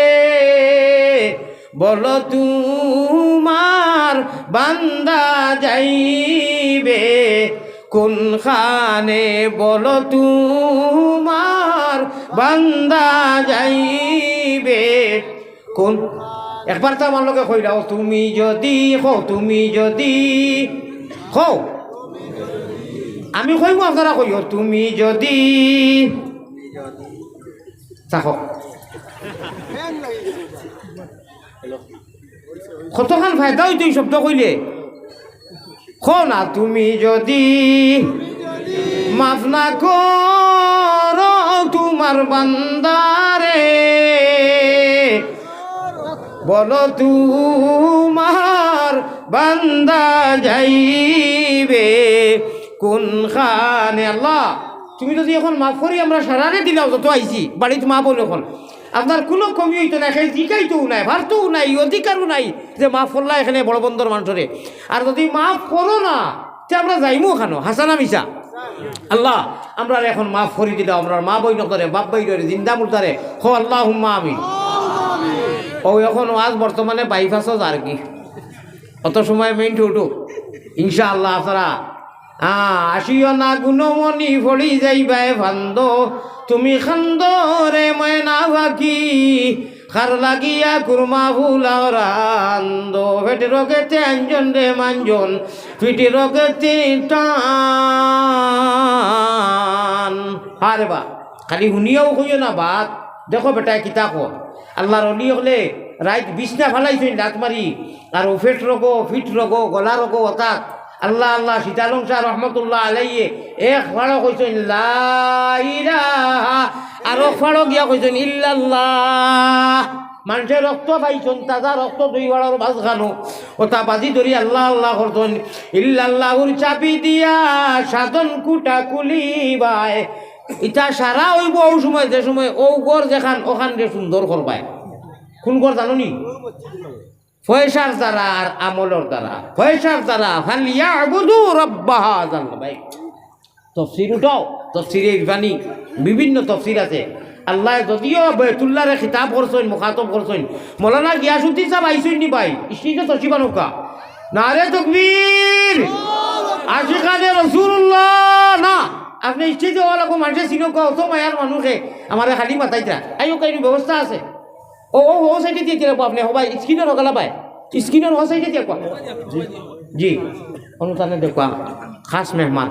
বলো তোমার বান্দা যাইবে কোনখানে, বলো তোমার বান্দা যাইবে কোন। একবার তো আমার লোকে কইলাও তুমি যদি আমি কইব আপনারা কইও তুমি যদি থাকো কতখান ফায়দা হইতো এই শব্দ কইলে। না তুমি যদি মাফ না করো তোমার বান্দারে, বলো তোমার বান্দা যাইবে কোনখানে। আল্লাহ তুমি যদি এখন মাফ করি আমরা সারারে দিলাও যত আইছি বাড়িতে মা বল, এখন আপনার কোনো কমি হইতো না, সেই জিকাইতেও নাই, ভারতেও নাই, অধিকারও নাই যে মাফ করলা এখানে বড় বন্দর মানুষরে। আর যদি মাফ করো না তে আমরা যাইমো খানো হাসানা মিশা। আল্লাহ আমরা এখন মাফ করি দিলাম, আমরা মা বই নকরে বাপ বই ধরে জিন্দা মুলতারে হো আল্লাহুম্মা আমিন। ও এখন আজ বর্তমানে বাইপাস আর কি অত সময় মেইন উঠু ইনশাআল্লাহ। আপনারা আসিও না গুণমণি ফড়ি যাইবাই ফান্দ, তুমি খান্দ রে ময়না বাকি খার লাগিয়া কুরমা ফুলাওরান্দ। ফেটে রকেতে আঞ্জন রে মাঞ্জন ফিটি রকেতে টান। আরে বা খালি শুনিয়াও কইও না বাত দেখো বেটায় কিতা কো। আল্লাহর অলি হলে রাইত বিছনা ফালাইছেন ডাক মারি, আর ফিট রোগ গলা রোগ অতাক আল্লাহ আল্লাহ সীতালং শাহ রহমতুল্লাহ আলাইয়ে এক ফাড়ো কইছেন লা ইলাহা, আর এক ফাড়ো গিয়া কইছেন ইল্লাল্লাহ। মানুষের রক্ত পাইছেন তাজা রক্ত 2 বাড়ার বাজ খানো ওটা বাজি ধরি আল্লাহ আল্লাহ করতেন। ইল্লাল্লাহুর চাপি দিয়া সাধন কুটা কুলি বায় ইটা সারা হইব ও সময় যে সময় ও গড় যেখান ওখান যে সুন্দর করবায় কোন গড় জানো নি পয়সার দ্বারা আর আমলের দ্বারা পয়সার দ্বারা ফালিয়াবুদু রাব্ব হাযাল বাইত তফসির উঠাও তফসিরে ইরফানি বিভিন্ন তফসির আছে আল্লাহ যদিও বেতুল্লাহরে খিতাব করছেন মুখাতব করছেন মৌলানা গিয়াসউদ্দিন সাহেব আইসেন নি ভাই ইসিতে তসিবা নৌকা নারে তাকবীর আশিকানে রাসূলুল্লাহ না আপনি ইসিতে ওলা কো মানুষে সিনকা অত মায়ার মানুষে আমারে খালি মাথাইতা আইও কাইনি ব্যবস্থা আছে ও ও ও সাইডে দিয়ে দিলাম আপনি সবাই স্ক্রিনের হকালা পায় স্ক্রিনের ও সাইডে দিয়ে কোয়া জি অনুষ্ঠানে দেখুয়া খাস মেহমান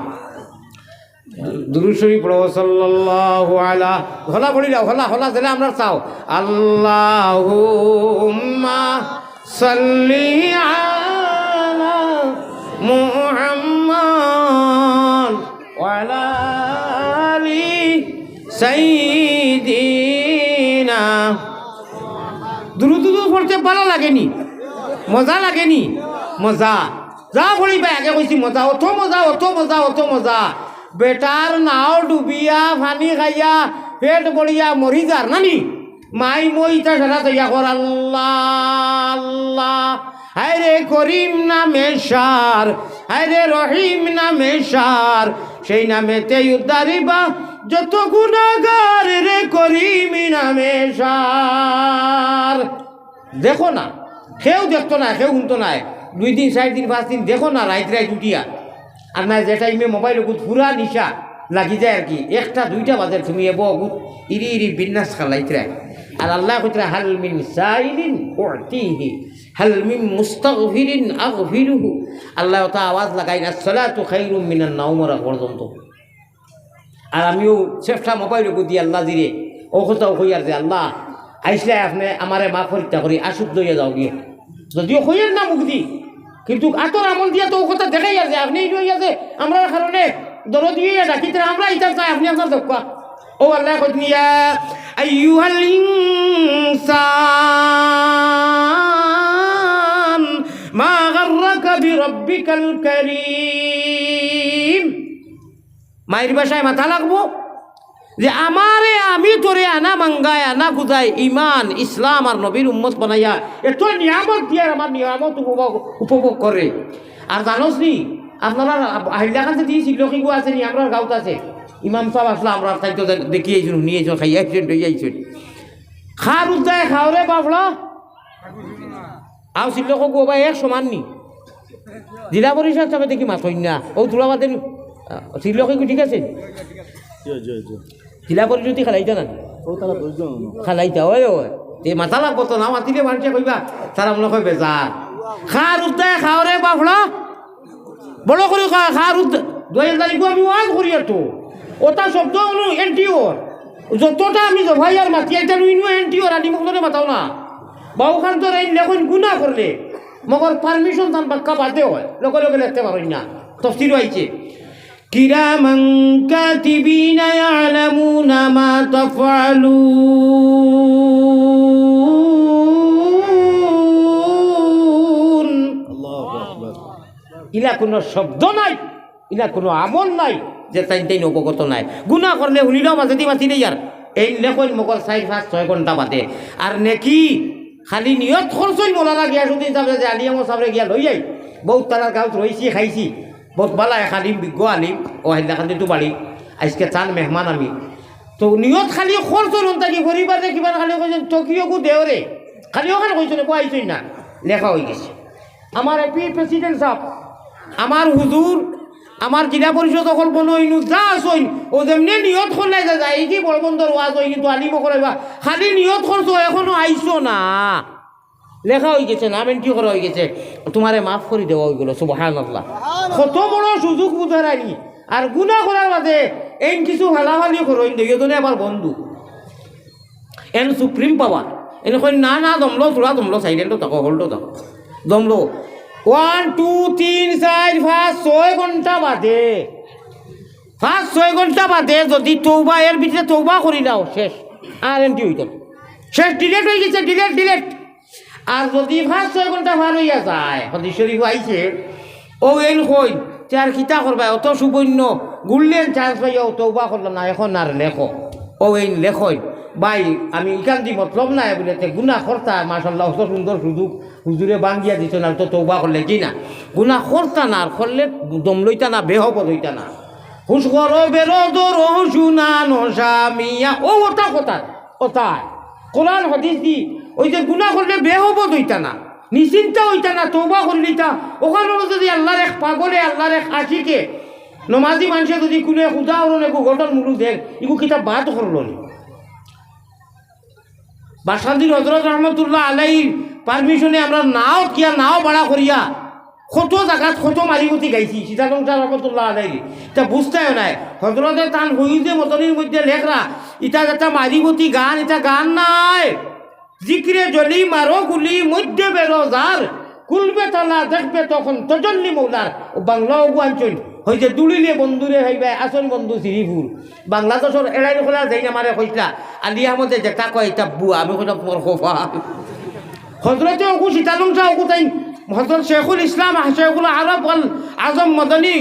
দুরূদ শরীফ পড়ো সাল্লাল্লাহু আলা হলা পড়ি যাও হলা হলা দিলে আমরা চাও আল্লাহুম্মা সাল্লি আলা মুহাম্মাদ ওয়া আলা আলি সাইয়্যিদিনা দুরূদ পড়তে ভালো লাগেনি মজা লাগেনি মজা যা পড়িবা আগে কইছি মজা অত মজা অত মজা অত মজা বেটার নাও ডুবিয়া পানি খাইয়া পেট বড়িয়া মরি যার নানি মাই মইটা সারা তৈয়া কর আল্লাহ আল্লাহ হায় রে করিম নামে সার হায় রে রহিম নামে সার সেই নামেতে উদ্ধারিবা যত গুনাহগার রে করিম নামে সার দেখো না কেউ দেখতো না কেউ শুনতো না 2 দিন 4 দিন 5 দিন দেখো না রাইত রাইত উঠিয়া আর না যে টাইমে মোবাইল গুত পুরা নিশা লাগি যায় আর কি 1টা 2টা বাজে তুমি এবো গুত ইরি ইরি বিন্যাস খালাইতরা আর আল্লাহ কইতরা হাল মিন সাইলিন উতিহি হাল মিন মুস্তাগফিরিন আগফিরুহু আল্লাহ তা আওয়াজ লাগাই না সালাতু খায়রুম মিনান নাওম রা পর্যন্ত আর আমিও চেষ্টা মোবাইল গুত দি আল্লাহ দিরে ও কথাও কইয়ার যে আল্লাহ আইসলে আপনি আমারে মাফ করিতা করি আশুদ্ধ হইয়া যাও গিয়ে যদিও কইয়ের না মুক্তি কিন্তু আতর আমল দিয়া তো ও কথা দেখাই আছে আপনি এই হইয়া যে আমরা কারণে দরদ দিয়ে ডাকিতে আমরা ইতা চাই আপনি আপনার দক্কা ও আল্লাহ কইনিয়া আইয়ুহাল ইনসান মা গাররাকা বিরাব্বিকাল কারীম মায়ের ভাষায় মাথা লাগবো যে আমারে আমি তোরে আনা মাঙ্গায় আনা খুঁজাই ইমান ইসলাম আর নবীর উম্মত বানাইয়া এত নিয়ামত দিয়ে আমার নিয়ামত উপভোগ করে আর জানোস নি আপনারা হাইলাকান্তে দিয়ে শিক্ষিগু আছে নি আমরা গাঁত আছে ইমাম সাহেব আসলে আমরা তাই তো দেখি আইসুন নিয়ে আইসুন খাই আইসুন টই আইসুন খার উদ্দায় খাওরে বাবলা আও শিক্ষক গোবা এক সমান নি জেলা পরিষদ সবে দেখি মাছ হইন না ও তুলাবাদের শিক্ষক ঠিক আছে জেলা পরিষদ খালাইতা না খালাইতা ওই ওই এ মাথা লাগবো তো না মাতিলে মানুষে কইবা তারা মনে কইবে যা খার উদ্দায় খাওরে বাবলা বড় করে খার উদ্দায় 2000 আমি ওয়াজ করি তো ওটা শব্দ হলো এনটিওর যতটা আমি ভাইয়ার মাতি এটা নুইনু এনটিওর আনি মুখলে মাতাও না বাউখান তো এই লেখন গুনাহ করলে মগর পারমিশন দান বাক্কা বাদে হয় লোকে লোকে লিখতে পারেন না তফসির হইছে কিরামান কাতিবিনা ইয়ালামুনা মা তাফআলুন আল্লাহু আকবার ইলা কোনো শব্দ নাই ইলা কোনো আমল নাই যে তাই তাই অবগত নাই গুনাহ করলে শুনিলেও মাঝে দি মাতি নেই আর এই লেখন মগর 4-5-6 ঘন্টা বাদে আর নেকি খালি নিয়ত খরচই মোলানা গিয়াসউদ্দিন সাহেব যে আলিয়াম সাহেব গিয়া লই যাই বহুত তারার গাঁত রয়েছি খাইছি বহুত বালা খালিম বিজ্ঞ আলিম ও হাইলাখান্তি তো বাড়ি আজকে চান মেহমান আমি তো নিয়ত খালি খরচ থাকি পরিবারে কিবা খালি কইছেন টকিওকু দেওরে খালি ওখানে কইছেন কইছেন না লেখা হয়ে গেছে আমার এপি প্রেসিডেন্ট সাহেব আমার হুজুর আমার জেলা পরিষদ অকল বনইনু যা আসইন ও যেমনি নিয়ত করলে যায় এই কি বড় বন্দর ওয়াজ হয় কিন্তু আলিম করাইবা খালি নিয়ত করছো এখনো আইসো না লেখা হয়ে গেছে নাম এন্ট্রি করা হয়ে গেছে তোমারে মাফ করে দেওয়া হয়ে গেল সুবহানাল্লাহ কত বড় সুযোগ বুঝারানি আর গুনাহ করার বাদে এই কিছু হালাহালি করইন দুইজনে আবার বন্ধু এন সুপ্রিম পাওয়ার এনে কই না না দমলো তোরা দমলো সাইলেন্টও থাকো হোল্ডও থাকো দমলো 1 2 3 4 5 6 ঘন্টা বাদে 5-6 ঘন্টা বাদে যদি তৌবা এর ভিতরে তৌবা করি নাও শেষ আর এন্ট্রি হইত শেষ ডিলেট হয়ে গেছে ডিলেট আর যদি 5-6 ঘন্টা পার হইয়া যায় হদিস শরীফ আইছে ও এন কই চার খিতা করবা অত সুবন্য গুললেন চান্স পাইয়াও তৌবা করলো না এখন আর লেখো ও এই লেখই ভাই আমি ইকান দি মতলব নাই বলে গুণা করতা মাশাল্লাহ অত সুন্দর সুযোগ হুজুরে বাঙ্গিয়া দিত না তো তৌবা করলে কি না গুণা করতা না আর করলে দম লইতা না বেহবদ হইতা না হুস করো বেরোদর শুনা নশামিয়া ও ওটা কথা ওটাই কোরআন হাদিস দি ওই যে গুণা করলে বেহবদ হইতা না নিশ্চিন্তা হইতা না তৌবা করলিতা ওখানে যদি আল্লাহর এক পাগলে আল্লাহর এক আশিকে নমাজি মানুষে যদি কুলে খুদা হল একু ঘটন মুলু দেখ ইগু কিতাব বাদ করল নি বাসাদির হজরত রহমতুল্লাহ আলাইর পারমিশনে আমরা নাও কিয়া নাও ভাড়া করিয়া কত জায়গাত কত মারিমতি গাইছি সীতালংসা রহমতুল্লাহ আলাইর তা বুঝতেও নাই হজরতে তান হইতে মতনির মধ্যে লেখরা ইটা যেটা মারিমতি গান এটা গান নাই জিক্রে জলি মারো গুলি মধ্যে বেরো যার কুলবে তালা দেখবে তখন তজল্লি মৌলার ও বাংলা অঞ্চল হয়েছে দুলিলে বন্ধুরে হইবে আসন বন্ধু শ্রীপুর বাংলাদেশের এড়াই খোলা যাই আমারে কইসলা আলি আহমদে যেটা কয় এটা বুয়া আমি কইলাম তোমার খোফা হজরতে অকু সীতালংসা অকু তাই হজরত শেখুল ইসলাম শেখুল আরব আল আজম মদনী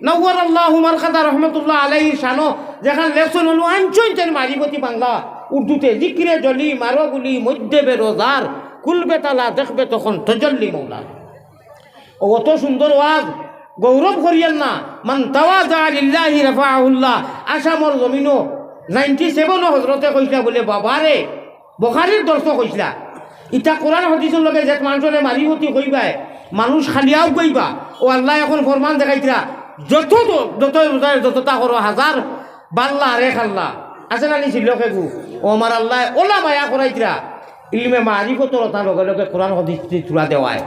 নওয়ার আল্লাহ উমার খাদা রহমতুল্লাহ আলাইহি শানো যেখানে লেখছেন হলো আঞ্চল তেন মারিবতী বাংলা উর্দুতে জিক্রে জলি মারো গুলি মধ্যে বেরোজার কুলবে তালা দেখবে তখন তজল্লি মৌলা অত সুন্দর ওয়াজ গৌরব করিয়েন না মান তাওয়াজা লিল্লাহি রাফাহুল্লাহ আসামর জমিনো 97 হজরতে কইসলা বলে বাবারে বুখারীর দর্শ কইসলা ইটা কোরআন হাদিসের লগে যে মানুষরে মারিবতী কইবায় মানুষ খালিয়াও কইবা ও আল্লাহ এখন ফরমান দেখাইতরা যতটা করো হাজার বাল্লা রে খাল্লা আছে না নিছিল কেগু ও আমার আল্লাহ ওলা মায়া করাইতরা ইলমে মারিফতর তার লগে লগে কোরআন হাদিস তুলা দেওয়ায়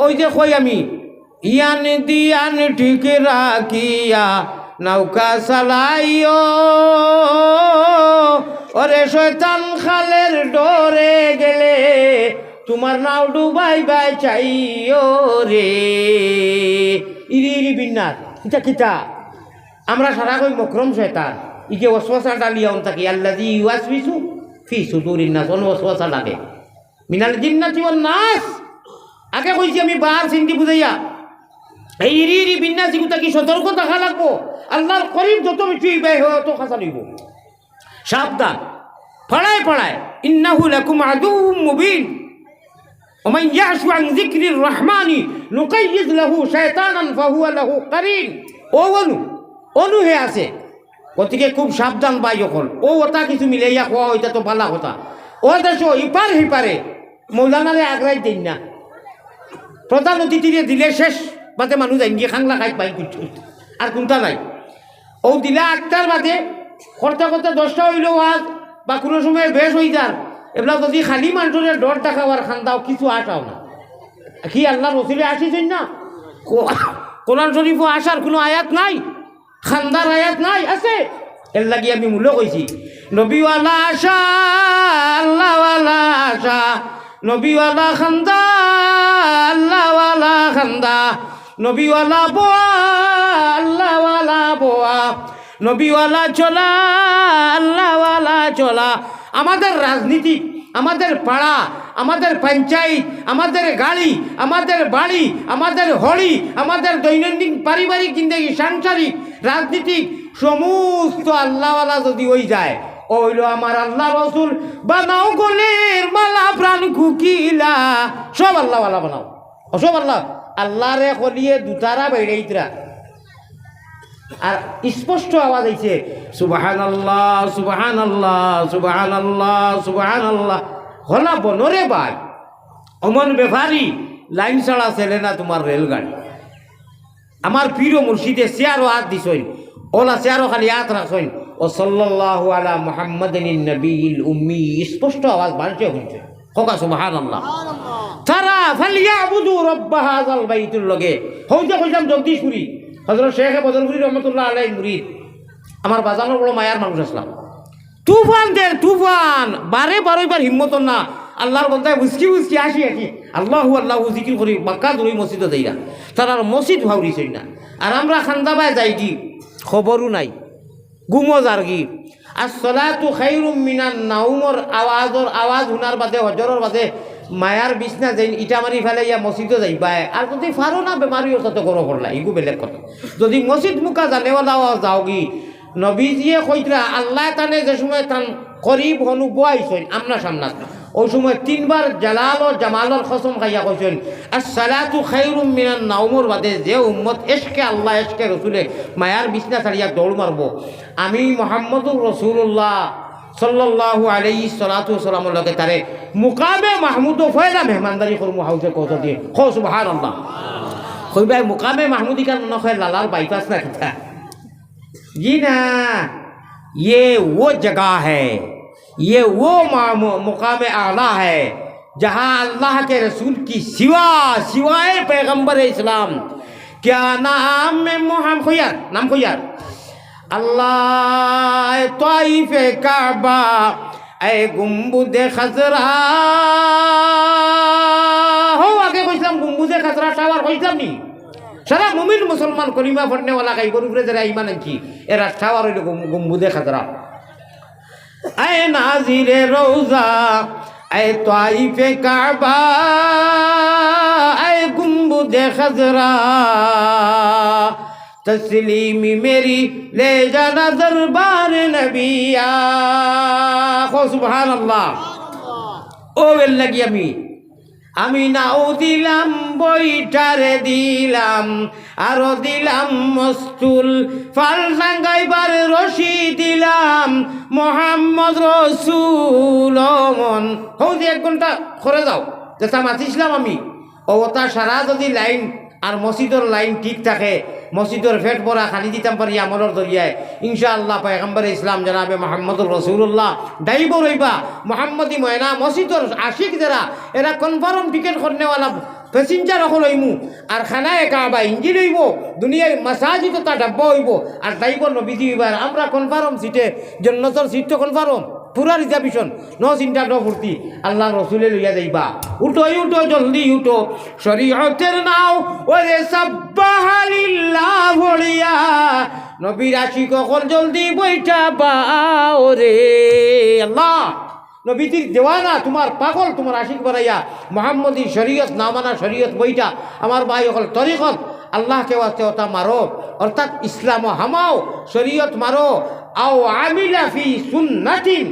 ওই যে কই আমি ইয়ান দিয়ান ঠিক রাখিয়া নৌকা চালাইও ওরে শয়তান খালের ডরে গেলে তোমার নাও ডুবাই বাই চাইও রে ইরি ইরি বিন্যাস কিতা কিতা আমরা সারা কই মকরম শয়তান ইকে ওয়াসওয়াসা ডালিয়াউন থাকি আল্লাযী ইউওয়াসবিসু ফি সুদুরিন নাস ওয়াসওয়াসা ডালে মিনাল জিন্নাতি ওয়ান নাস আগে কইছি আমি বার চিন্তি বুঝাইয়া এই ইরি ইরি বিন্যাসী গুতা কি সতর্ক থাকা লাগবো আল্লাহর করিম যত বেশি ব্যয় হয় তত খাসা লইব সাবধান ফড়ায় ফড়ায় ইন্নাহু লাকুম আদুউম মুবিন ওমান ইয়াশু আন যিকরির রহমানি নুকাইয়িজ লাহু শায়তানান ফাহুয়া লাহু কারিন ও অনু হে আছে গতিকে খুব সাবধান ভাই যখন ও ওটা কিছু মিলাইয়া কোয়া ওইটা তো ভালো কথা ও দেশ ইপার হিপারে মৌলানারে আগ্রাই দিন না প্রধান অতিথিরে দিলে শেষ বাদে মানুষ যাই গিয়ে খাংলা খাই পাই আর কোনটা নাই ও দিলে 8টার বাদে করতে করতে 10টা হইল আজ বা কোনো সময় বেশ হয়ে যার এগুলা যদি খালি মানুষের ডর দেখাবার খান্দাও কিছু আসাও না কি আল্লাহর রসুলে আসিছেন না কোরআন শরীফও আসার কোনো আয়াত নাই খান্দার আয়াত নাই আছে এর লাগি আমি মূল্য কইছি নবীওয়ালা আশা আল্লাহওয়ালা আশা নবীওয়ালা খান্দা আল্লাহওয়ালা খান্দা নবীওয়ালা বোয়া আল্লাহওয়ালা বোয়া নবীওয়ালা চলা আল্লাহওয়ালা চলা আমাদের রাজনীতি আমাদের পাড়া আমাদের পঞ্চায়েত আমাদের গাড়ি আমাদের বাড়ি আমাদের হলি আমাদের দৈনন্দিন পারিবারিক জিন্দগি সাংসারিক রাজনীতিক সমস্ত আল্লাহওয়ালা যদি হয়ে যায় ওইল আমার আল্লাহ রসুল বানাও গলের মালা প্রাণ কুকিলা সব আল্লাহওয়ালা বানাও সব আল্লাহ রে কলিয়ে দুতারা বেড়েইতরা আর স্পষ্ট আওয়াজ আইছে সুবহানাল্লাহ সুবহানাল্লাহ সুবহানাল্লাহ সুবহানাল্লাহ হলা বনরে ভাই অমন ব্যাপারী লাইন ছাড়া ছেলে না তোমার রেলগাড়ি আমার প্রিয় মুর্শিদে চেয়ারও হাত দিছইন ওলা চেয়ারও খালি হাত রাখছইন ও সাল্লাল্লাহু আলা মুহাম্মাদিন নবিয়িল উম্মি স্পষ্ট আওয়াজ বাড়ছে হইছে হোকা সুবহানাল্লাহ তারা ফালিয়াবুদু রাব্ব হাযাল বাইতুল লগে হইতে কইলাম জগদীশপুরি হযরত শেখ বদরপুরি রহমাতুল্লাহ আলাইহি মুরিদ আমার বাজানোর বড় মায়ার মানুষ আসলাম তুফান বারে বার হিম্মত না আল্লাহর বন্দায় উস্কি আসি আল্লাহু জিকির করি বাক্কা দূরই মসজিদে যাইরা তার মসজিদ ভাউরিছই না আর আমরা খান্দাবায় যাই কি খবরও নাই গুমো যার কি আর সলাতু খাইরুম মিনান নাউমর আওয়াজ শুনার বাদে হজরের বাদে মায়ার বিছনা যাই ইটা মারি ফেলে ইয়া মসজিদও যাইবা আর যদি ফারো না বেমারিও তত গরো করলা ইগু বেলেগ কথা যদি মসজিদ মুখা জানেওয়ালাও যাওগি নবীজিয়ে কইতরা আল্লাহ তানে যে সময় তান করিব হনু বয়াইছেন আমনা সামনা ওই সময় 3 বার জালাল ও জামালর কসম খাইয়া কইছেন আসসালাতু খায়রুম মিনান নাওমর বাদে যে উম্মত ইশকে আল্লাহ ইশকে রাসূলে মায়ার বিছনা ছাড়িয়া দৌড় মারবো আমি মুহাম্মদুর রাসূলুল্লাহ সাল্লাল্লাহু আলাইহি সাল্লাতু ওয়াসাল্লামের লগে তারে মুকামে মাহমুদ ও ফয়লা মেহমানদারি করমু হাউসে কথা দিয়ে খো সুবহানাল্লাহ কই ভাই মুকামে মাহমুদি কান নখে লালার বাইপাস না কিতা जी ना ये वो जगह है ये वो मुकाम आला है जहाँ अल्लाह के रसूल की सिवाय पैगंबर इस्लाम क्या नाम में मोहम्मद खुयार नाम खुयार अल्लाह ताइफ काबा ए गुम्बुद खजरा हो आगे कइसलाम गुम्बुद खजरा टावर कइसलाम नी সারা মুমিন মুসলমান কলিমা পড়নেওয়ালা গাই গরু উপরে যারা ইমান আনছি এরা টাওয়ার হইল গুম্বুদে খাজরা আয় নাজিরে রওজা আয় তাইফে কাবা আয় গুম্বুদে খাজরা তসলিমি মেরি লে জানা দরবার নবিয়া সুবহানাল্লাহ ও লাগি আমি নাও দিলাম বইটারে দিলাম আরো দিলাম মস্তুল ফাল সাঙ্গাইবার রশি দিলাম মোহাম্মদ রসুল মন হৌদি 1 ঘন্টা করে যাও যেটা মাতিছিলাম আমি ওটা সারা যদি লাইন আর মসজিদের লাইন ঠিক থাকে মসজিদের ফেট পরা খালি দিতাম পারি আমলের দরিয়ায় ইনশাআল্লাহ পয়গম্বর ইসলাম জনাবে মুহাম্মদুর রাসূলুল্লাহ দাইব রইবা মুহাম্মদি ময়না মসজিদের আশিক যারা এরা কনফার্ম টিকেট করনেওয়ালা প্যাসেঞ্জার হল হইমু আর খানায় কাবা ইঞ্জিন হইব দুনিয়ায় মাসাজিদ তা ডাব্বা হইব আর দাইব নবীজি হইবার আমরা কনফার্ম সিটে জান্নাতের সিট তো কনফার্ম পুরা রিজার্ভেশন নো চিন্তা নো ফুর্তি আল্লাহ রসুলে লইয়া যাইবা উঠো উঠো জলদি উঠো শরীয়তের নাও ওরে সাব্বাহালিল্লাহ ভরিয়া নবীর আশিক কখন জলদি বইটা বাও রে আল্লাহ নবীজির দেওয়ানা তোমার পাগল তোমার আশিক বানাইয়া মোহাম্মদী শরীয়ত না মানা শরীয়ত বইটা আমার ভাই হল তরিকত আল্লাহকে ওয়াস্তে ওটা মারো অর্থাৎ ইসলাম হামাও শরীয়ত মারো আও আমিলা ফি সুন্নাতিন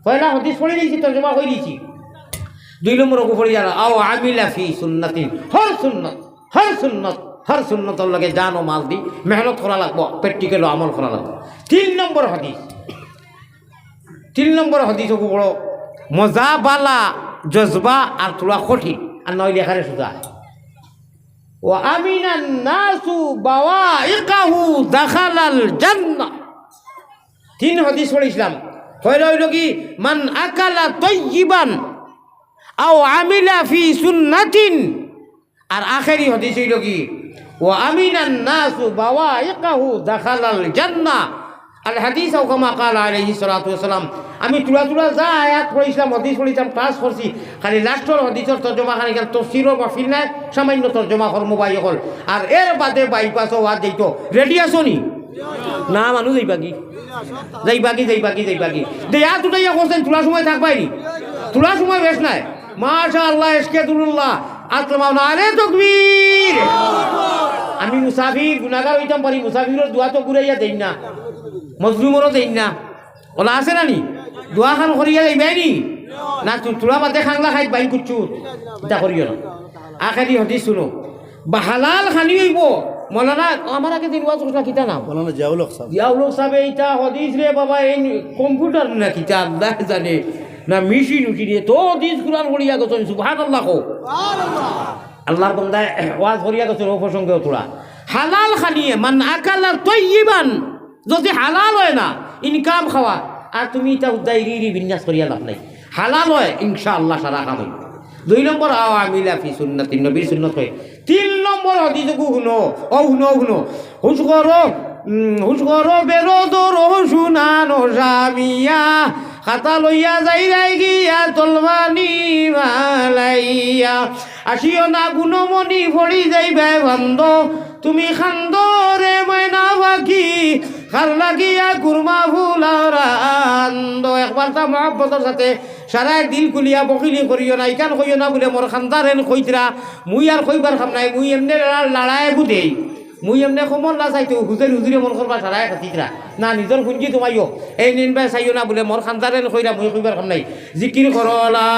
পয়লা হাদিস পড়ে দিয়েছি তর্জমা করে দিয়েছি 2 নম্বর ওকে পড়ে যারা আও আমিলা ফি সুন্নাতিন হর সুন্নতর লগে জান ও মাল দি মেহনত করা লাগবো প্র্যাকটিক্যাল আমল করা লাগবো 3 নম্বর হাদিস ওকে বড় মজা বালা জজবা আর তোরা কঠিন আর নয় লেখারে সোজা ও আমিনান নাসু বাওয়াইকাহু দাখালাল জান্নাহ 3 হাদিস পড়েছিলাম পয়লা হইল কি মান আকালা তাইয়িবান আও আমিলা ফি সুন্নাতিন আর আখেরি হাদিস হইল কি ও আমিনান নাসু বাওয়াইকাহু দাখালাল জান্নাহ আল হাদিস ও কামা ক্বালা আলাইহিস সালাতু ওয়াসালাম আমি তুলা যা আয়াত পড়েছিলাম হাদিস পড়েছিলাম ক্লাস করছি খালি লাস্টর হাদিসের তর্জমা খালি তাফসীরের মাহফিল নাই সামান্য তর্জমা করমু বাই হল আর এর বাদে বাইপাস ওয়াজ যাইতো রেডি আসনি না মানুষ যাইবাকি দেয়া দুটাইয়া করছেন তোলা সময় থাকবাইনি তোলা সময় বেশ নাই মাশাআল্লাহ ইশকেদুল্লাহ আসলাম আরে তাকবীর আমি মুসাফির গুনাহগার হইতাম পারি মুসাফিরের দোয়া তো ঘুরাইয়া দেই না মজলুমেরও দেই না ওলা আছে না নি দোয়া খান করিয়া যাইবাইনি না তোলা বাদে খাংলা খাই বাইন কুচ্ছু এটা করিও না আখেরি হাদিস শুনো বা হালাল খানি হইব মৌলানা আমার আগে দিন ওয়াজ করলা কিতা নাম মৌলানা জিয়াউল হক সাহেব এইটা হাদিস রে বাবা এই কম্পিউটার না কিতা আল্লাহ জানে না মেশিন উঠিয়ে তো হাদিস কুরআন পড়িয়া গেছেন সুবহানাল্লাহ কো আল্লাহর বান্দা ওয়াজ করিয়া গেছেন ও প্রসঙ্গে তোরা হালাল খানিয়ে মান আকালা তাইয়িবান যদি হালাল হয় না ইনকাম খাওয়া আর তুমি এটা উদ্দাইরি বিন্যাস করিয়া লাভ নাই হালাল হয় ইনশাআল্লাহ সারা কাম হইব 2 নম্বর আও আমিলা ফি সুন্নাতি নবীর সুন্নাত হয় 3 নম্বর হাদিসকে শুনো হুশ করো বেরোদর শুনানো জামিয়া খাতা লইয়া যাই গিয়া তলবানি মালাইয়া আসিও না গুণমণি ফড়ি যাইবে বন্ধ তুমি খান্দরে ময়না পাখি খাল লাগিয়া কুরমা ফুলার আন্দ একবার তা মহব্বতের সাথে সারায় দিল খুলিয়া বকিলি করিও না, ইকান কইও না বলে মোর খান্দারেন কইতরা, মুই আর কইবার খাম নাই, মুই এমনি লড়াই বুঝেই, মুই এমনি খবর না চাইতো হুজুরে হুজুরে মন করবা সারায় খাতিতরা না, নিজের পুঞ্জি তোমাইও এই নিনবাই চাইও না বলে মোর খান্দারেন কইরা মুই কইবার খাম নাই। জিকির করো লা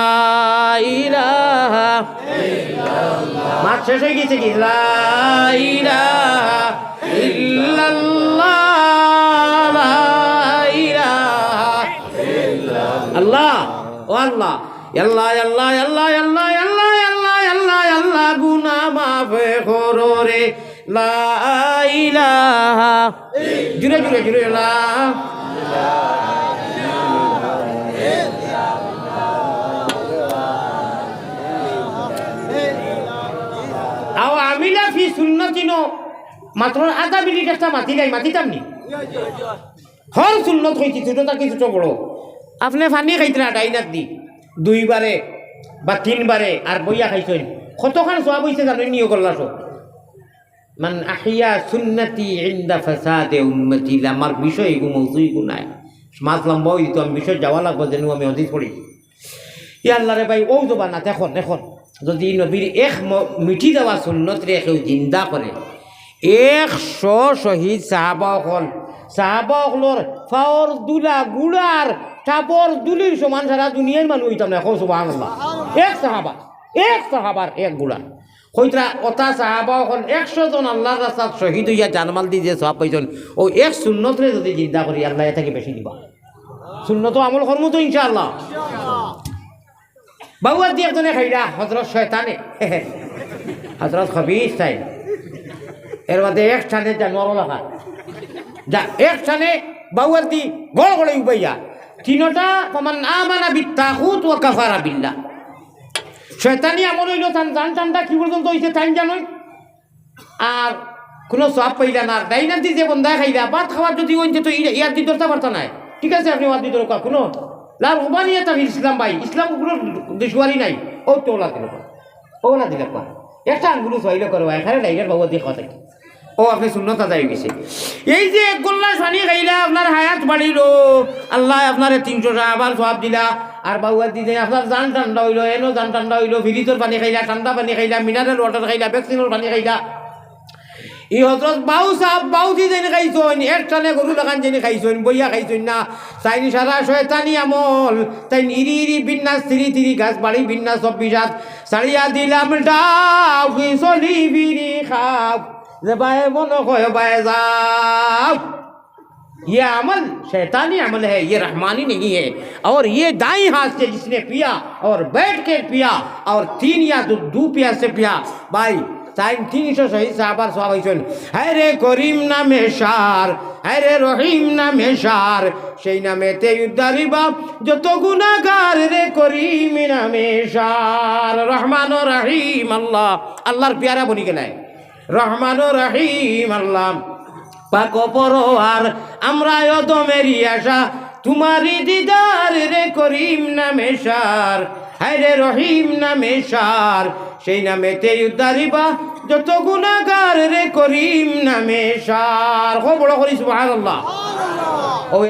ইলাহা ইল্লাল্লাহ, মাত শেষ হয়ে গেছে কি, লা ইলাহা ইল্লাল্লাহ, লা ইলাহা ইল্লাল্লাহ, আল্লাহ ও আল্লাহ, আল্লাহ আল্লাহ আল্লাহ আল্লাহ আল্লাহ আল্লাহ আল্লাহ আল্লাহ, গুনাহ মাফ করো রে, লা ইলাহা, জুড়ে জুড়ে জুড়ে, লা আও আমিলা ফি সুন্নতিনো, মাত্র আধা মিনিট একটা মাতি নাই, মাতিতাম নি হর সুন্নত হইছি, ছোটটা কি ছোট বড়, আপনি ফানি খাইতেন ডাইনাক দি 2 বারে বা 3 বারে আর বইয়া খাইছেন, কতখান সওয়াব হইছে জানেন নিও করলা সব। মান আহিয়া সুন্নতি ইনদা ফাসাদে উম্মতি, আমার বিষয় গু মৌজুই গু নাই, মাত লম্বা হই তো আমি বিষয় যাওয়া লাগবো, যেন আমি অধিক পড়ি। ইয়া আল্লাহ রে ভাই, ও যাবা না এখন, এখন যদি নবীর এক মিঠি দেওয়া সুন্নত রে কেউ জিন্দা করে, 100 শহীদ সাহাবাহলর ফাওর দুলা গুড়ার টাপর দুলির সমান সারা দুনিয়ার মানুষ হইতাম না এখন, সুবহানাল্লাহ। এক সাহাবার এক গুড়া কইতরা ওটা সাহাবা হল 100 জন আল্লাহর রাস্তাত শহীদ হইয়া জানমাল দি যে সওয়াব পাইছেন, ও এক সুন্নতরে যদি জিন্দা করি আল্লাহ এটাকে বেশি দিবা। সুন্নত আমল করমু তো ইনশাআল্লাহ। বাউয়ার দিয়ে একজনে খাইলা হযরত শয়তানে, হযরত খবিস তাই এর মধ্যে এক স্থানে জানোয়ারও লাগা যা, এক স্থানে বাউয়ার দি গড় গড়ে উবাইয়া তিনটা, ফামান আমানা বিত্তাগুত ওয়া কাফারা বিল্লাহ। শয়তানি আমল হইল জান টানটা কি পর্যন্ত হইছে টাইম জানোই, আর কোনো সওয়াব পাইলা না। ডাইনার দি যে বন্ধা খাইলা ভাত খাওয়ার যদি হইছে তো ইয়ার দি ধরতে পারত না, ঠিক আছে আপনি ওয়াদ দি ধরো কোনো লাল রুবানিয়াত ইসলাম ভাই, ইসলাম কোনো দুশওয়ারি নাই, ও তো ওলা দিল ওলা দিলে পা একটা আঙ্গুলো সইল করো এখানে ডাইনার বাবু দিয়ে কথা, ও আপনি সুন্নত আদায় গেছে। এই যে এক গোল্লা পানি খাইলা আপনার হায়াত বাড়িল, আল্লাহ আপনার 300 আবার সওয়াব দিলা, আর বাউয়ার দিনে আপনার জান ঠান্ডা হইল, এনো জান ঠান্ডা হইল, ফ্রিজের পানি খাইলা, ঠান্ডা পানি খাইলা, মিনারেল ওয়াটার খাইলা, ভ্যাকসিনের পানি খাইলা। ই হজরত বাউ সাহেব বাউজি যেন খাইছেন, এক টানে গরু লাগান যেন খাইছেন, বইয়া খাইছেন না, চাইনি সারা শয়তানি আমল, তাই ইরি ইরি বিন্যাস তিরি তিরি গাছ বাড়ি বিন্যাস 24 হাত সারিয়া দিলাম ডাউ, চলি বিরি খাও যে बाय मनो खोयो बाय जाओ। ये अमल शैतानी अमल है, ये रहमानी नहीं है। और ये दाईं हाथ से जिसने पिया और बैठ के पिया और 3 या 2 पिया से पिया भाई टाइम 300 शहीद साहबार सवाइसन। है रे करीम नामे शार, है रे रहीम नामे शार, সেই নামেতে উদ্ধারিবা যত গুনাহগার রে করিম নামে শার। রহমান ও রহিম আল্লাহ, আল্লাহর প্যারা বনি গেলায় রহমান ও রহিম আল্লাহ পাক পরওয়ার, আমরা অদমেরি আশা তোমারি দিদার রে করিম নামে শার, হায় রে রহিম নামে শার, সেই নামেতে উদ্ধারিবা যত গুনাহগার রে করিম নামে শার। খুব বড় করি সুবহানাল্লাহ।